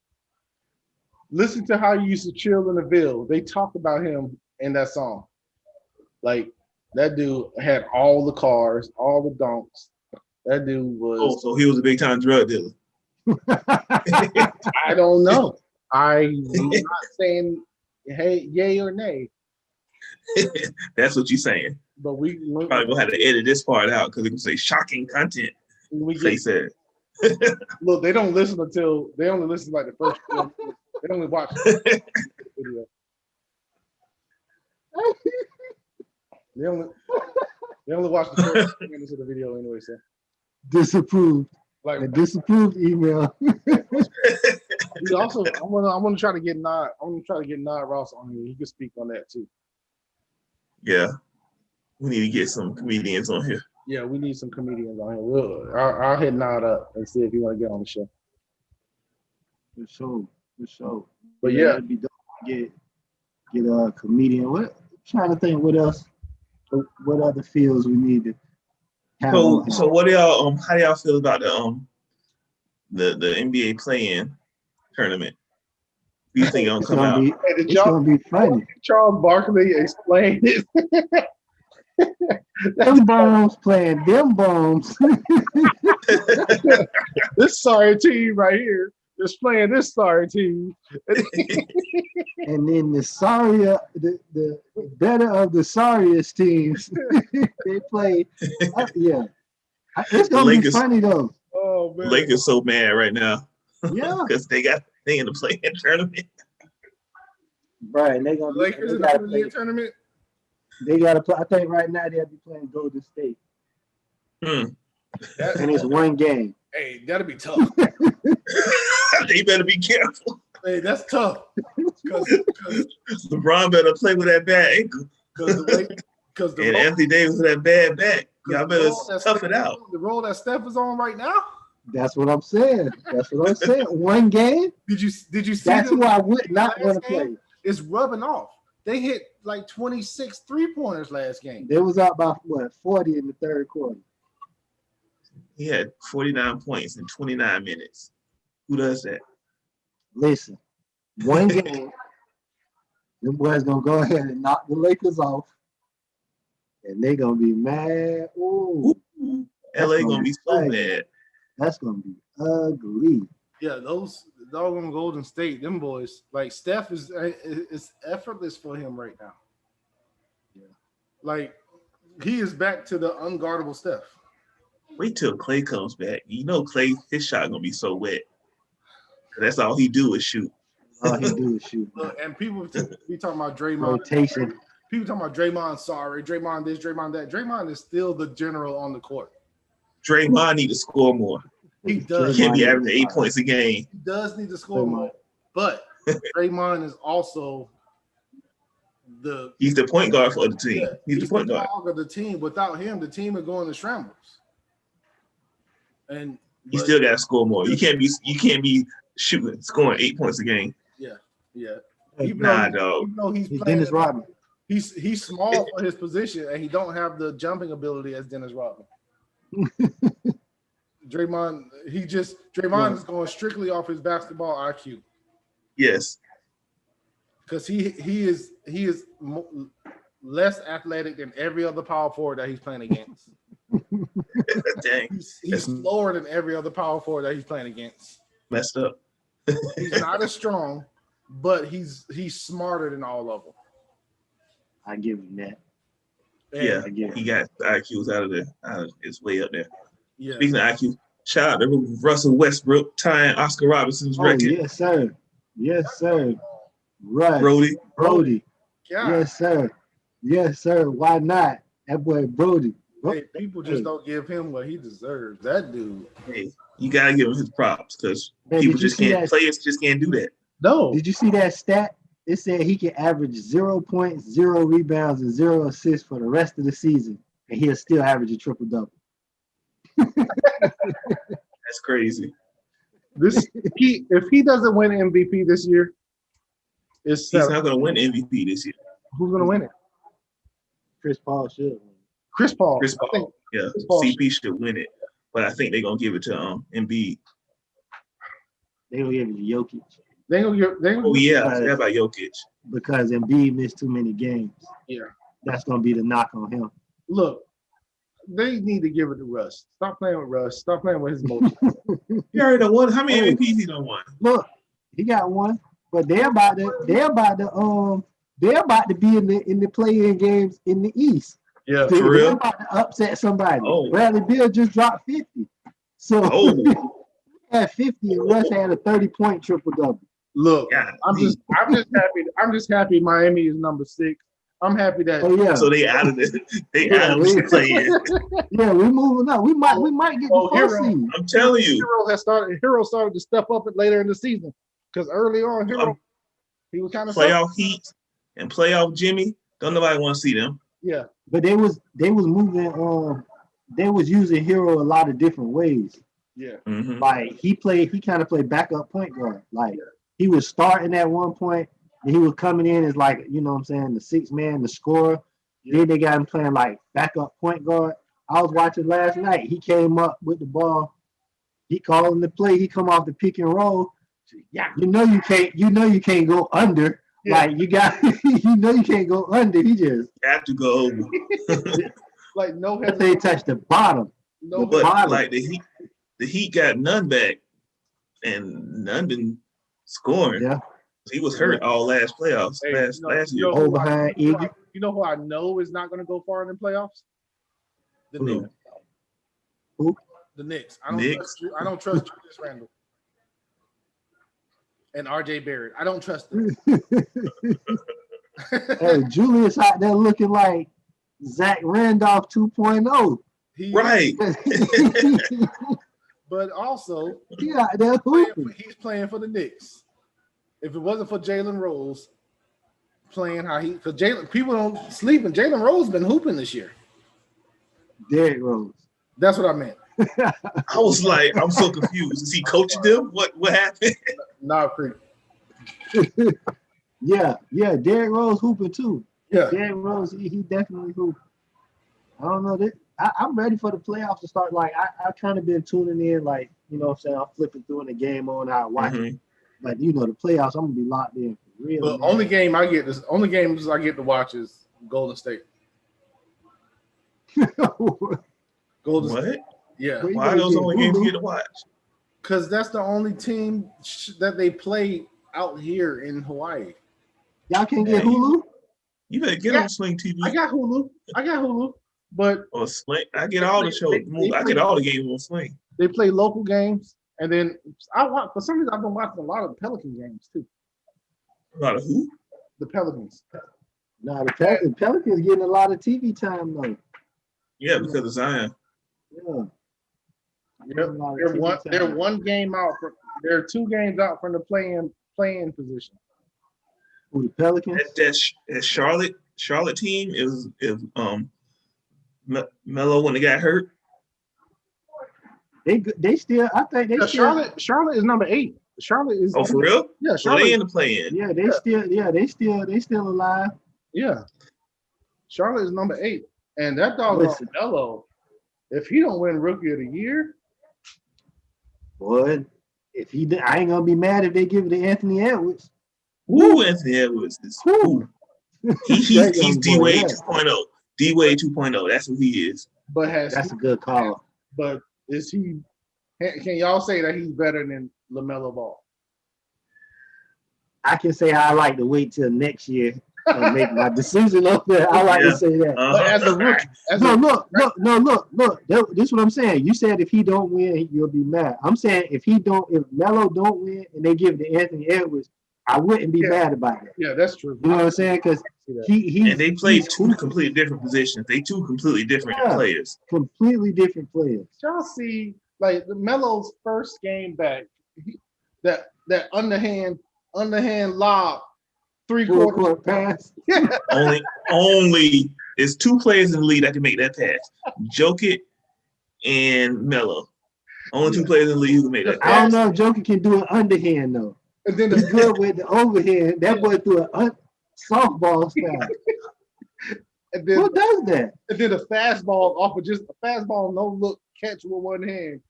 Listen to how you used to chill in the Ville. They talk about him in that song. Like, that dude had all the cars, all the donks. That dude was. Oh, so he was a big time drug dealer. I don't know. I'm not saying yay or nay. That's what you're saying. But we probably gonna have to edit this part out because it can say shocking content. They said. Look, they only listen like the first. They only watch the video. They only watch the first minutes of the video anyway. So disapproved. Like a disapproved email. Also, I want to try to get Nod. I want to try to get Nod Ross on here. He can speak on that too. Yeah, we need to get some comedians on here. Yeah, we need some comedians on here. I'll hit Nod up and see if he want to get on the show. For sure. But yeah, it'd be dope to get a comedian. I'm trying to think what else. What other fields we need to have? So what do y'all how do y'all feel about the NBA play-in tournament? Do you think it'll come out? It's gonna be funny. Charles Barkley explained it. Them bombs playing them bombs. This sorry team right here is playing this sorry team. And then the better of the sorriest teams, they play. Yeah, it's gonna be funny though. Oh man, Lakers so mad right now. Yeah, because they in the play-in tournament. Right, they gonna Lakers in the play-in tournament. They gotta play. I think right now they'll be playing Golden State. And it's one game. Hey, that'll be tough. They better be careful. Hey, that's tough. Because LeBron better play with that bad ankle. Because Anthony Davis with that bad back. Y'all better tough it out. The role that Steph is on right now. That's what I'm saying. One game. Did you see? That's who I would not want to play. It's rubbing off. They hit like 26 3-pointers last game. They was out by 40 in the third quarter. He had 49 points in 29 minutes. Who does that? Listen, one game, them boys gonna go ahead and knock the Lakers off, and they gonna be mad. Ooh, LA gonna be so mad. That's gonna be ugly. Yeah, those doggone Golden State, them boys, like Steph is effortless for him right now. 'em. Yeah, like he is back to the unguardable Steph. 'Cause he was unguardable. Yeah. Like he is back to the unguardable Steph. 'Cause he was unguardable. Like he is back to the unguardable Steph. 'Cause he was unguardable. Like he is back to the unguardable Steph. Wait till Clay comes back. You know Clay, his shot gonna be so wet. That's all he do is shoot. All he do is shoot. Look, and people be talking about Draymond. Rotation. People talking about Draymond, sorry, Draymond this, Draymond that. Draymond is still the general on the court. Draymond need to score more. He does. He can't be averaging 8 points a game. He does need to score more. But Draymond is also he's the point guard for the team. Yeah, he's the point guard of the team. Without him, the team is going to shambles. And he still got to score more. You can't be scoring 8 points a game. Yeah. Even though he's playing, Dennis Rodman. He's small for his position, and he don't have the jumping ability as Dennis Rodman. Draymond is going strictly off his basketball IQ. Yes, because he is less athletic than every other power forward that he's playing against. Dang, he's slower than every other power forward that he's playing against. Messed up. He's not as strong, but he's smarter than all of them. I give him that. Yeah, he got the IQs out of it's way up there. Yeah. Speaking of IQ, shout out to Russell Westbrook tying Oscar Robertson's record. Yes, sir. Yes, sir. Right. Brody. Yeah. Yes, sir. Yes, sir. Why not? That boy Brody. Hey, people just don't give him what he deserves. That dude. Hey, you gotta give him his props because people just can't. Players just can't do that. No. Did you see that stat? It said he can average 0 points, 0 rebounds, and 0 assists for the rest of the season, and he'll still average a triple-double. That's crazy. If he doesn't win MVP this year, he's not going to win MVP this year. Who's going to win it? Chris Paul should. Chris Paul. Yeah. CP should win it, but I think they're going to give it to Embiid. They're going to give it to Jokic. I forgot about Jokic. Because Embiid missed too many games. Yeah. That's going to be the knock on him. Look, they need to give it to Russ. Stop playing with Russ. Stop playing with his motion. He already done won. How many MVPs he done won? Look, he got one, but they're about to be in the play-in games in the East. Yeah, they're for real. about to upset somebody. Oh. Bradley Beal just dropped 50. So had 50 and Russ had a 30-point triple-double. Look, I'm just happy Miami is number 6. I'm happy that. Oh yeah. So they out of it. They out of the play-in. Yeah, we're moving up. We might get the first seed. I'm telling you. Hero started to step up later in the season because early on Hero he was kind of playoff Heat and playoff Jimmy. Don't nobody want to see them. Yeah, but they was moving. They was using Hero a lot of different ways. Yeah, like he kind of played backup point guard. Like he was starting at one point. And he was coming in as like, you know what I'm saying, the 6th man, the scorer. Yeah. Then they got him playing like backup point guard. I was watching last night. He came up with the ball. He called him the play. He come off the pick and roll. Yeah, you know you can't go under. Yeah. Like you can't go under. He just have to go over. Like no head. They touched the bottom. Like the Heat got none back, and none been scoring. Yeah. He was hurt all last playoffs. Last year. Iggy. You know who I know is not going to go far in the playoffs? The Knicks. Who? The Knicks. I don't trust Julius Randle and RJ Barrett. I don't trust them. Hey, Julius out there looking like Zach Randolph 2.0. Right. But also, he's playing for the Knicks. If it wasn't for Jalen Rose playing because people don't sleep, and Jalen Rose been hooping this year. Derrick Rose. That's what I meant. I was like, I'm so confused. Is he coaching them? What happened? Not free. Yeah. Derrick Rose hooping too. Yeah. Derrick Rose, he definitely hooping. I don't know. I'm ready for the playoffs to start. Like I kind of been tuning in, like, you know what I'm saying, I'm flipping through in the game on how I watch it. But you know, the playoffs, I'm gonna be locked in for real. The only games I get to watch is Golden State. Golden State. Yeah. Why are those only games you get to watch? Because that's the only team that they play out here in Hawaii. Y'all can't get Hulu? You better get on Sling TV. I got Hulu. But or Sling. I get all the shows. I get all the games on Sling. They play local games, and then for some reason I've been watching a lot of Pelican games too. A lot of who? The Pelicans. No, the Pelicans getting a lot of TV time though. Yeah, because of Zion. Yeah. They're one game out. They're 2 games out from the playing position. Who, the Pelicans? That Charlotte team is Melo when they got hurt. They still, I think they still. Charlotte is number 8. Charlotte is. Oh, for real? Yeah, Charlotte. So they in the play-in. Yeah, they still alive. Yeah, Charlotte is number 8, and that dog Melo. If he don't win Rookie of the Year, boy, I ain't gonna be mad if they give it to Anthony Edwards. Who Anthony Edwards is? Who? He's D-Wade 2.0. D-Wade 2.0. That's who he is. But that's a good call. But is he? Can y'all say that he's better than LaMelo Ball? I can say I like to wait till next year and make my decision on that. I like to say that. But as a rookie, look. This is what I'm saying. You said if he don't win, you'll be mad. I'm saying if Melo don't win and they give it to Anthony Edwards, I wouldn't be mad about it. Yeah, that's true. You know what I'm saying? Because and they play 2 completely different positions. They 2 completely different players. Completely different players. Y'all see, like Melo's first game back, that underhand lob, 3/4 pass. only it's 2 players in the league that can make that pass. Jokic and Melo. Only 2 players in the league who can make that pass. I don't know if Jokic can do an underhand though. And then he's good with the overhand. That boy threw a softball style. And then, who does that? And then a fastball off of just a fastball, no look catch with one hand,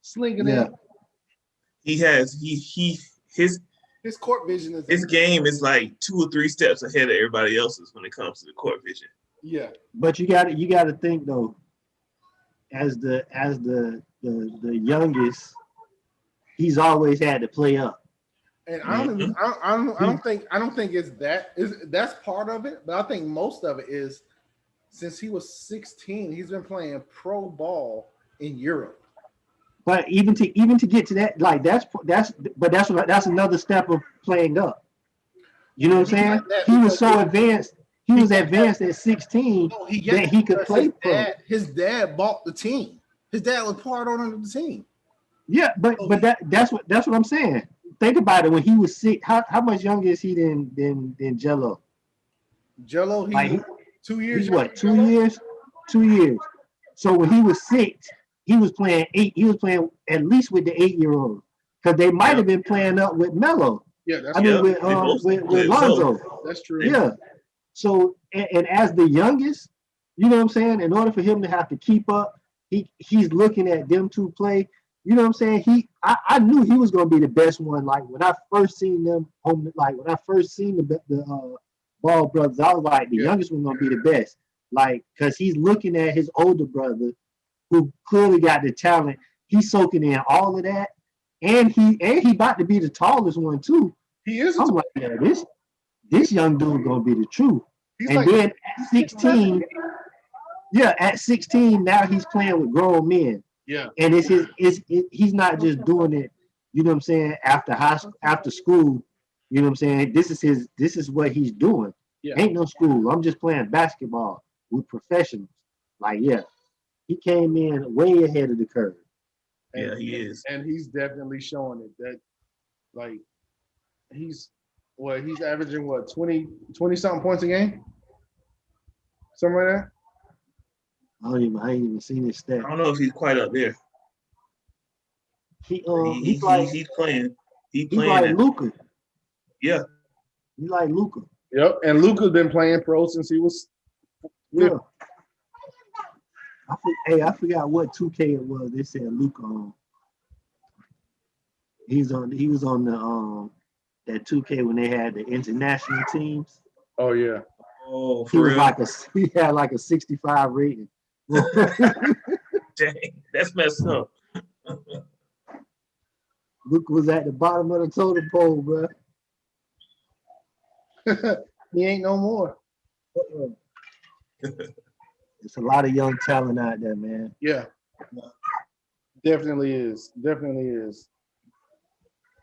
slinging it. He has his court vision is. His game is like 2 or 3 steps ahead of everybody else's when it comes to the court vision. Yeah, but you got to think though, as the youngest, he's always had to play up. And I don't think it's that's part of it, but I think most of it is since he was 16, he's been playing pro ball in Europe. But even to get to that, like that's another step of playing up. You know what I'm saying? He was so advanced. He was advanced at 16 that he could play pro. His dad bought the team. His dad was part owner of the team. Yeah, but that's what I'm saying. Think about it. When he was 6, how much younger is he than Jello? Jello, he's 2 years. He's what? 2 years. 2 years. So when he was 6, he was playing 8. He was playing at least with the 8-year-old because they might have been playing up with Melo. Yeah, that's with Lonzo. That's true. Yeah. So and as the youngest, you know what I'm saying. In order for him to have to keep up, he's looking at them 2 play. You know what I'm saying? I knew he was gonna be the best one. Like when I first seen them when I first seen the Ball brothers, I was like the youngest one gonna be the best. Like because he's looking at his older brother, who clearly got the talent. He's soaking in all of that, and he about to be the tallest one too. He is. I'm like, yeah, this young dude gonna be the truth. And then at 16, at 16 now he's playing with grown men. Yeah, and he's not just doing it, you know what I'm saying, after school, you know what I'm saying. This is what he's doing. Yeah. Ain't no school. I'm just playing basketball with professionals. Like, he came in way ahead of the curve. Yeah, he is, and he's definitely showing it that, like, he's averaging 20 something points a game, something like that. I ain't even seen his stat. I don't know if he's quite up there. He's playing. He's like Luka. Yeah. He's like Luka. Yep. And Luka's been playing pro since he was. Yeah. I forgot what 2K it was. They said Luka on. He was on the that 2K when they had the international teams. Oh yeah. Oh, he had like a 65 rating. Dang, that's messed up. Luke was at the bottom of the totem pole, bro. He ain't no more. It's a lot of young talent out there, man. Yeah. Definitely is. Definitely is.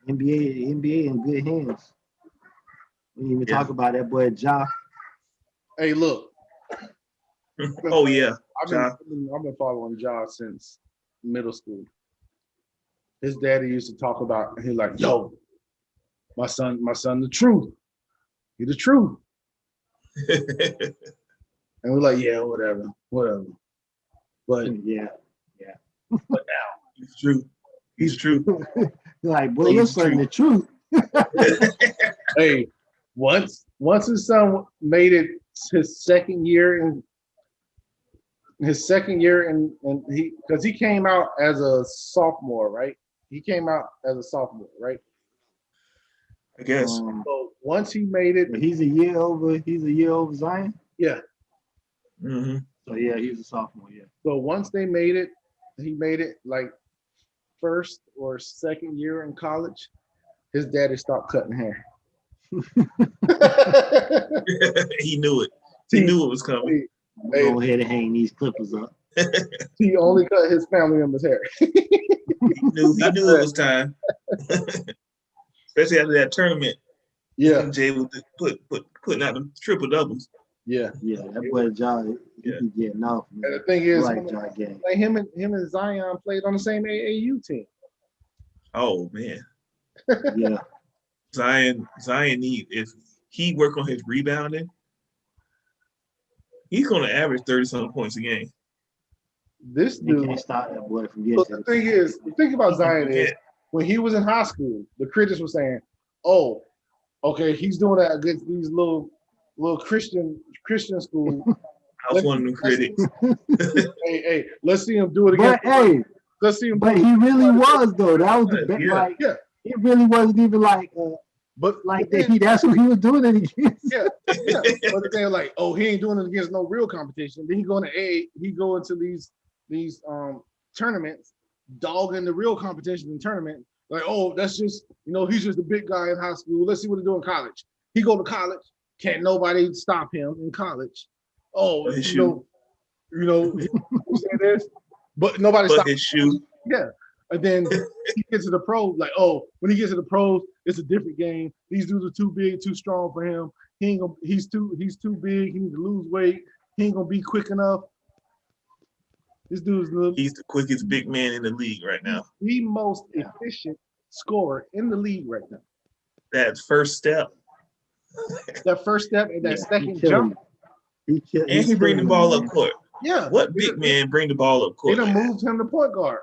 NBA in good hands. We didn't even talk about that boy Ja. Hey, look. Oh yeah. I've been following Ja since middle school. His daddy used to talk about, he's like, yo, my son, the truth. He the truth. And we're like, yeah, whatever. But yeah. But now he's true. He's true. Like, boy, you're saying the truth. Hey, once his son made it his second year and he came out as a sophomore, right? He came out as a sophomore, right? I guess. So once he made it, he's a year over Zion. Yeah. Mm-hmm. So yeah, he's a sophomore. Yeah. So once they made it, he made it like first or second year in college. His daddy stopped cutting hair. He knew it. He knew it was coming. Go ahead and hang these clippers up. He only cut his family members' hair. He knew it was time. Especially after that tournament. Yeah. Jay was putting out the triple doubles. Yeah. Yeah, that boy John, he be getting off. Man. And the thing is, like him and Zion played on the same AAU team. Oh man. Yeah. Zion need, if he work on his rebounding, he's gonna average 30-something points a game. This dude can't stop that boy from getting. Look, the thing about Zion is when he was in high school, the critics were saying, "Oh, okay, he's doing that against these little Christian school." I was one of them critics. hey, let's see him do it again. Let's see him. But he really was though. That was the like. Yeah. It really wasn't even like. But like that's what he was doing it against. Yeah. But they're like, oh, he ain't doing it against no real competition. Then he go into these tournaments, dogging the real competition in tournament. Like, oh, that's just, he's just a big guy in high school. Let's see what he do in college. He go to college, can't nobody stop him in college. Oh, he say this, but nobody stops his shoe. Yeah. And then he gets to the pros, like, oh, when he gets to the pros, it's a different game. These dudes are too big, too strong for him. He's too big. He needs to lose weight. He ain't gonna be quick enough. This dude's he's the quickest big man in the league right now. The most efficient scorer in the league right now. That first step. That first step and that second jump. He bring the ball up court. Yeah. What big man bring the ball up court? They done moved him to point guard.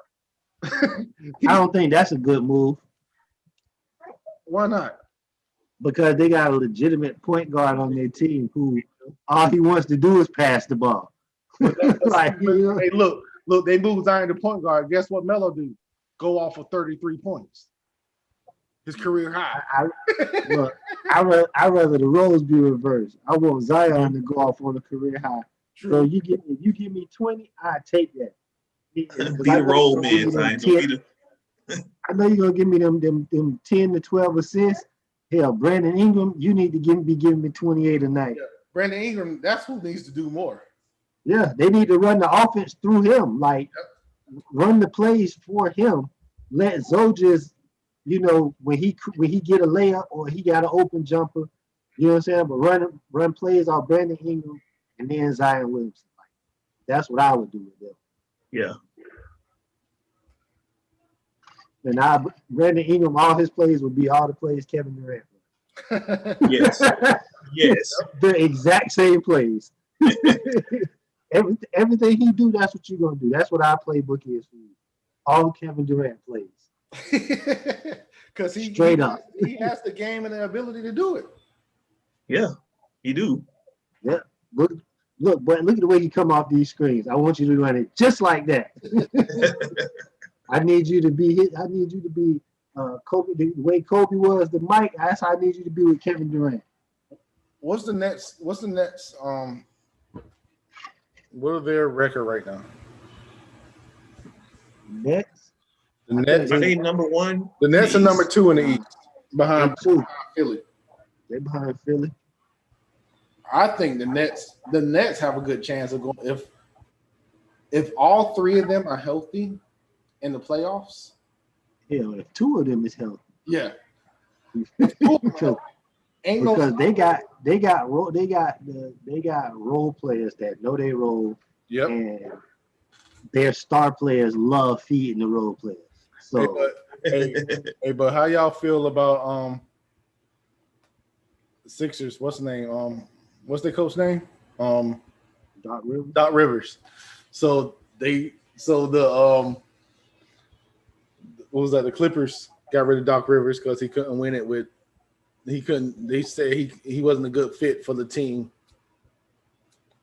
I don't think that's a good move. Why not? Because they got a legitimate point guard on their team who all he wants to do is pass the ball. Hey, look, they moved Zion to point guard. Guess what Melo do? Go off for 33 points. His career high. I'd rather the roles be reversed. I want Zion to go off on a career high. True. So you give me 20, I take that. Be the role man, Zion. I know you're gonna give me them 10 to 12 assists. Hell, Brandon Ingram, you need to be giving me 28 a night. Yeah. Brandon Ingram, that's who needs to do more. Yeah, they need to run the offense through him, run the plays for him. Let Zoe just, when he get a layup or he got an open jumper, you know what I'm saying? But run plays off Brandon Ingram and then Zion Williamson. That's what I would do with them. Yeah. And Brandon Ingram, all his plays would be all the plays Kevin Durant. Yes. Yes. The exact same plays. Everything he do, that's what you're gonna do. That's what our playbook is for you. All Kevin Durant plays. Because he has the game and the ability to do it. Yeah, he do. Yeah. Look, but look at the way you come off these screens. I want you to run it just like that. I need you to be Kobe, the way Kobe was the Mike. That's how I need you to be with Kevin Durant. What's the Nets? What are their record right now? Nets. The Nets. Are they number one? The Nets are number 2 in the East, behind Philly. They're behind Philly. I think the Nets have a good chance of going. if all three of them are healthy in the playoffs, if two of them is healthy, yeah, because ain't they got role players that know their role, and their star players love feeding the role players. So, but how y'all feel about the Sixers? What's the name? What's their coach name? Doc Rivers. Doc Rivers. So the what was that? The Clippers got rid of Doc Rivers because he couldn't win it with. He couldn't. They said he wasn't a good fit for the team.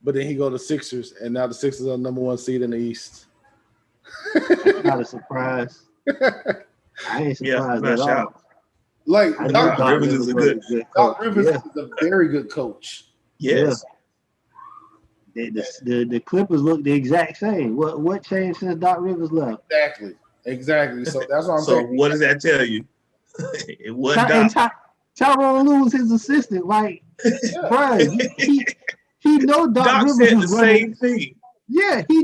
But then he go to Sixers, and now the Sixers are number 1 seed in the East. That's not a surprise. I ain't surprised at all. Like Doc Rivers is a good coach. Doc Rivers is a very good coach. Yes. Yeah. The Clippers look the exact same. What changed since Doc Rivers left? Exactly. So that's what I'm saying. So what does that tell you? It wasn't Doc. Tyrone Lue was his assistant. Like, bro, he know Doc Rivers said was the running, same thing. Yeah, he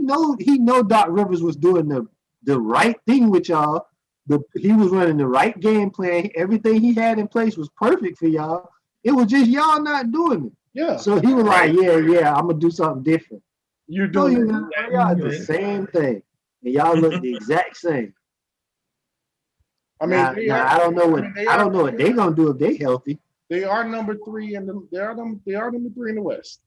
know Doc Rivers was doing the right thing with y'all. He was running the right game plan. Everything he had in place was perfect for y'all. It was just y'all not doing it. Yeah. So he was like, yeah, I'm gonna do something different. You're doing y'all the same thing, and y'all look the exact same. I mean, I don't know what they're gonna do if they healthy. They are number 3 in the. They are number 3 in the West.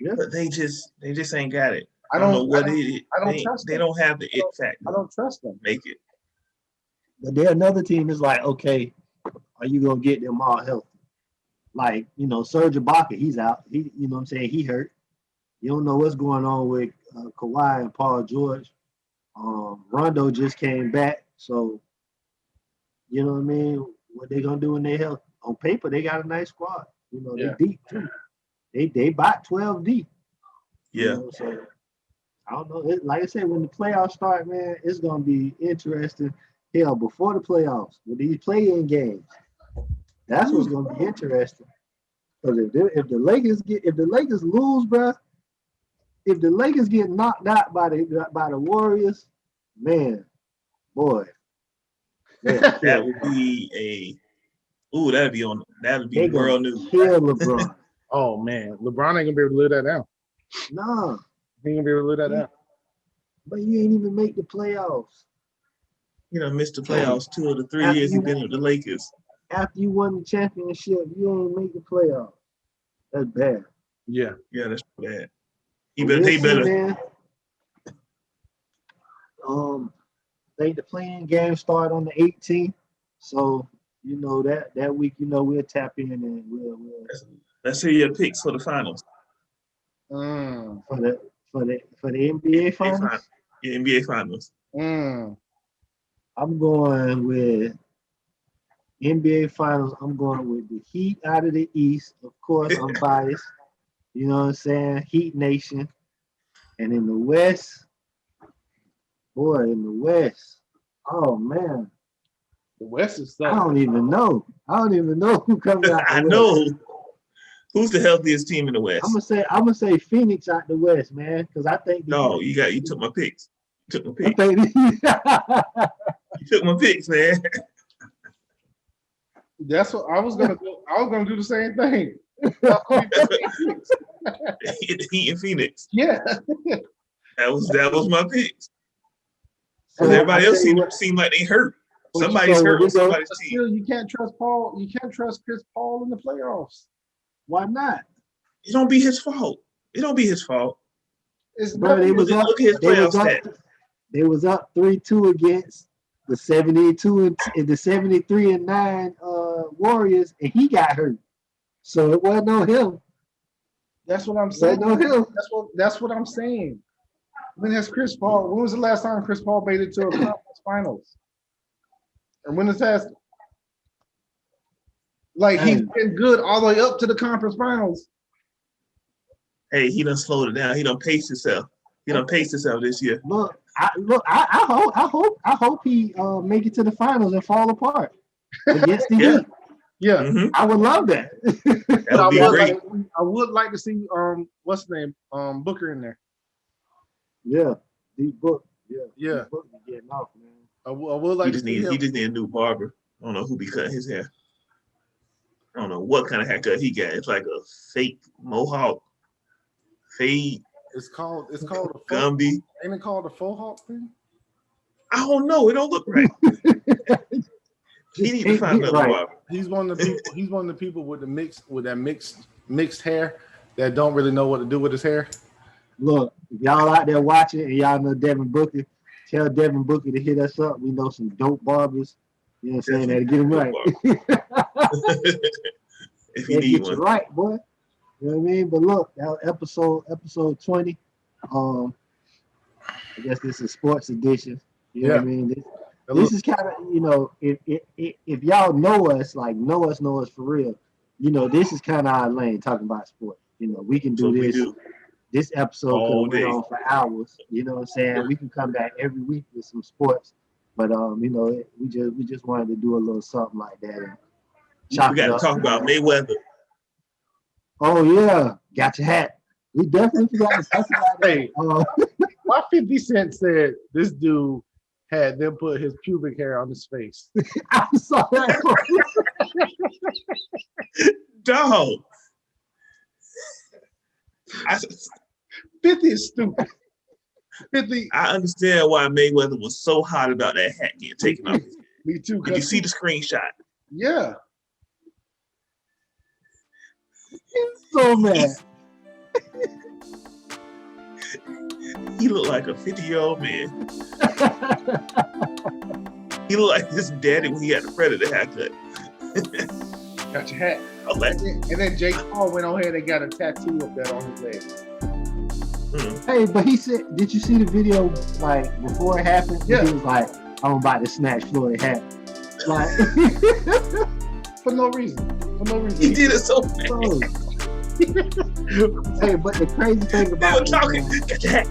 Yeah, but they just ain't got it. I don't know what it is. I don't trust them. They don't have the it factor. I don't trust them. Make it. But they're another team that's like, okay, are you gonna get them all healthy? Like, Serge Ibaka, he's out. He, you know what I'm saying? He hurt. You don't know what's going on with Kawhi and Paul George. Rondo just came back, so you know what I mean. What they gonna do when they healthy? On paper, they got a nice squad. They deep too. They bought 12 deep. Yeah. So I don't know. Like I said, when the playoffs start, man, it's gonna be interesting. Hell, before the playoffs, with these play-in games, that's what's gonna be interesting. Because if the Lakers lose, bro, if the Lakers get knocked out by the Warriors, man, boy, that would be that'd be world news. Kill LeBron. Oh man, LeBron ain't gonna be able to live that down. No, he ain't gonna be able to live that down. But you ain't even make the playoffs. Missed the playoffs 2 of the 3 years he's been with the Lakers. After you won the championship, you ain't make the playoffs. That's bad. Yeah, that's bad. They better. Man. The playing game start on the 18th, so that week, we'll tap in and we'll. Let's hear your picks for the finals. For the NBA finals. Yeah, NBA finals. I'm going with NBA finals. I'm going with the Heat out of the East. Of course, I'm biased. You know what I'm saying? Heat Nation. And in the West, oh man. The West is I don't even know who comes out. I know. Who's the healthiest team in the West? I'm gonna say Phoenix out the West, man, because I think. You took my picks. You took my picks. You took my picks, man. That's what I was gonna do. I was gonna do the same thing. Heat in Phoenix. Yeah. That was my picks. So everybody else seemed like they hurt. Somebody's hurt on somebody's team. Still, you can't trust Paul. You can't trust Chris Paul in the playoffs. Why not? It don't be his fault. It's Bro, they was up 3-2 against the 72 and the 73-9 Warriors, and he got hurt. So it wasn't on him. That's what I'm saying. No him. That's what I'm saying. When was the last time Chris Paul made it to a conference finals? And when is that? Like, he's been good all the way up to the conference finals. Hey, he done slowed it down. He done paced himself. This year. Look, I hope he make it to the finals and fall apart against the Heat. Yeah, mm-hmm. I would love that. That would be great. I would like to see what's his name, Booker in there. Yeah, Deep book. Yeah. Deep book be getting off, man. I would like He just need a new barber. I don't know who be cutting his hair. I don't know what kind of haircut he got. It's like a fake mohawk, fade. It's called a Gumby. Ain't it called a faux hawk thing? I don't know. It don't look right. He need to find another barber. He's one of the people. He's one of the people with that mixed hair that don't really know what to do with his hair. Look, if y'all out there watching and y'all know Devin Booker, tell Devin Booker to hit us up. We know some dope barbers. You know what I'm saying? That'll get him right. If you need one. Right, boy. You know what I mean? But look, that episode 20. I guess this is sports edition. You know what I mean? This is kind of, you know, if y'all know us, like know us for real, you know, this is kind of our lane talking about sports. You know, we can do this. This episode could go on for hours. You know what I'm saying? We can come back every week with some sports. But you know, we just wanted to do a little something like that. And we got to talk about Mayweather. Oh yeah, got your hat. We definitely forgot to talk about that. Hey, why 50 Cent said this dude had them put his pubic hair on his face? I saw that. Dog. 50 is stupid. 50. I understand why Mayweather was so hot about that hat getting taken off. Me too. Did you see the screenshot? Yeah. He's so mad. He looked like a 50-year-old man. He looked like his daddy when he had the Predator haircut. Got your hat. Okay. And then Jake Paul went on ahead and got a tattoo of that on his leg. Hey, but he said, did you see the video like before it happened? Yeah. He was like, I'm about to snatch Floyd's hat. Like For no reason. He did it so fast. Hey, but the crazy thing about it, talking. Get your hat.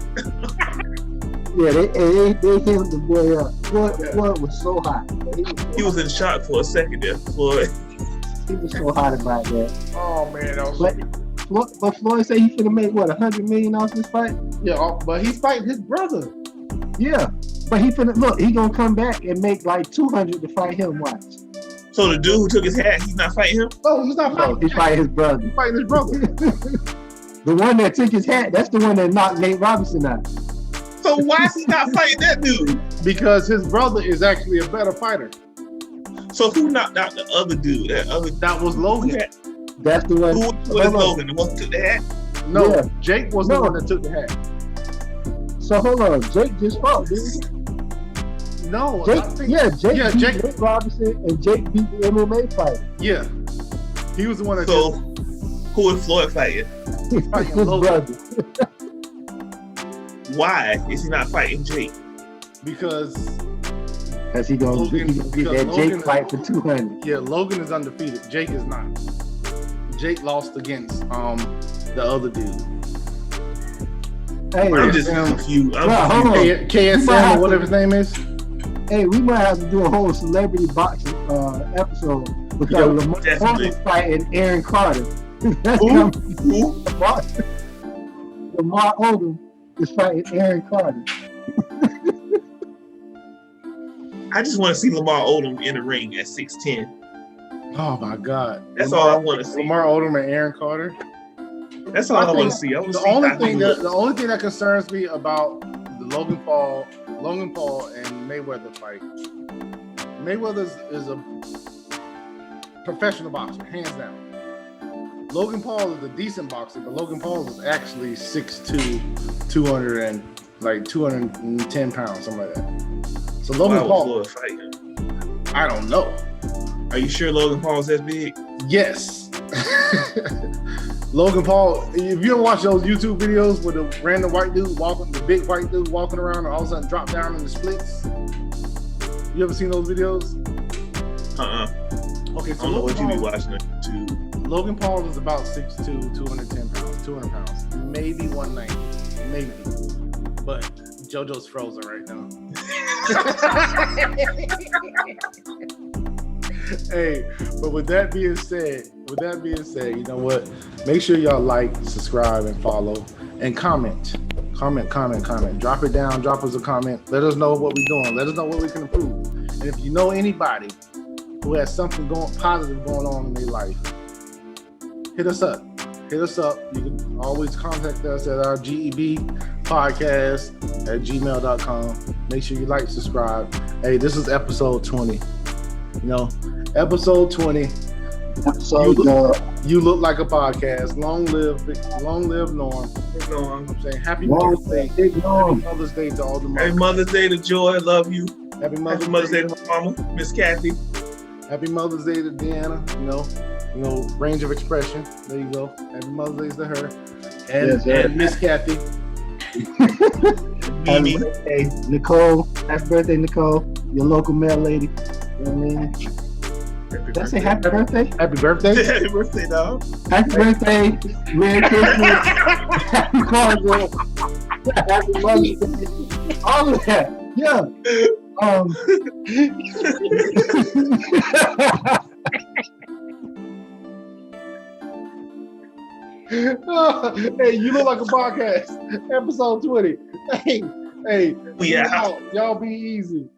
Yeah, they hit the boy up. Floyd was so hot. He was in shock for a second there, Floyd. He was so hot about that. Oh man, that was But Floyd said he finna make what, $100 million off this fight? Yeah, but he's fighting his brother. Yeah, but he gonna come back and make like 200 to fight him. Watch. So the dude who took his hat, he's not fighting him? No, he's not fighting. He's fighting his brother. He's fighting his brother. The one that took his hat, that's the one that knocked Nate Robinson out. So why is he not fighting that dude? Because his brother is actually a better fighter. So who knocked out the other dude? That was Logan. That's the one. Who was Logan? The one who took the hat? No, Yeah. Jake was the one that took the hat. So hold on, Jake just fought, didn't No, he? Jake beat Jake. Nate Robinson and Jake beat the MMA fighter. Yeah, he was the one that. So who is Floyd fighting? His Logan. brother. Why is he not fighting Jake? Because He gonna get that Logan Jake fight for 200. yeah, Logan is undefeated. Jake is not. Jake lost against the other dude. Hey, I'm just confused. hold on. KSM or whatever his name is. Hey, we might have to do a whole celebrity boxing episode because Lamar Odom fighting Aaron Carter. That's Who? Lamar Odom is fighting Aaron Carter. I just want to see Lamar Odom in the ring at 6'10". Oh my God! That's all I want to see. Lamar Odom and Aaron Carter. That's all I want to see. The only thing that concerns me about the Logan Paul and Mayweather fight, Mayweather is a professional boxer, hands down. Logan Paul is a decent boxer, but Logan Paul is actually 6'2", 210 pounds, something like that. So Logan Paul, I don't know. Are you sure Logan Paul's that big? Yes. Logan Paul, if you don't watch those YouTube videos with the random white dude walking, the big white dude walking around and all of a sudden drop down in the splits. You ever seen those videos? Okay, so I don't know what you be watching on YouTube. Logan Paul is about 6'2", 210 pounds, 200 pounds, maybe 190, maybe. But JoJo's frozen right now. Hey, but with that being said, you know what? Make sure y'all like, subscribe, and follow, and comment. Comment. Drop it down. Drop us a comment. Let us know what we're doing. Let us know what we can improve. And if you know anybody who has something positive going on in their life, hit us up. You can always contact us at our gebpodcast@gmail.com. Make sure you like, subscribe. Hey, this is episode 20. Episode 20. You look like a podcast. Long live Norm. I'm saying happy Mother's Day. Happy Mother's Day to all the mothers. Happy Mother's Day to Joy. Love you. Happy Mother's Day to my mama, Miss Kathy. Happy Mother's Day to Deanna. Range of expression. There you go. Happy Mother's Day to her. And Miss Kathy. Happy birthday, Nicole. Happy birthday, Nicole. Your local mail lady. You know what I mean? Did I say happy birthday? Happy birthday. Happy birthday, dog. Happy birthday. Merry Christmas. Happy Kwanzaa. Happy Mother's Day. All of that. Yeah. Hey, you look like a podcast. Episode 20. Hey. Yeah. Y'all be easy.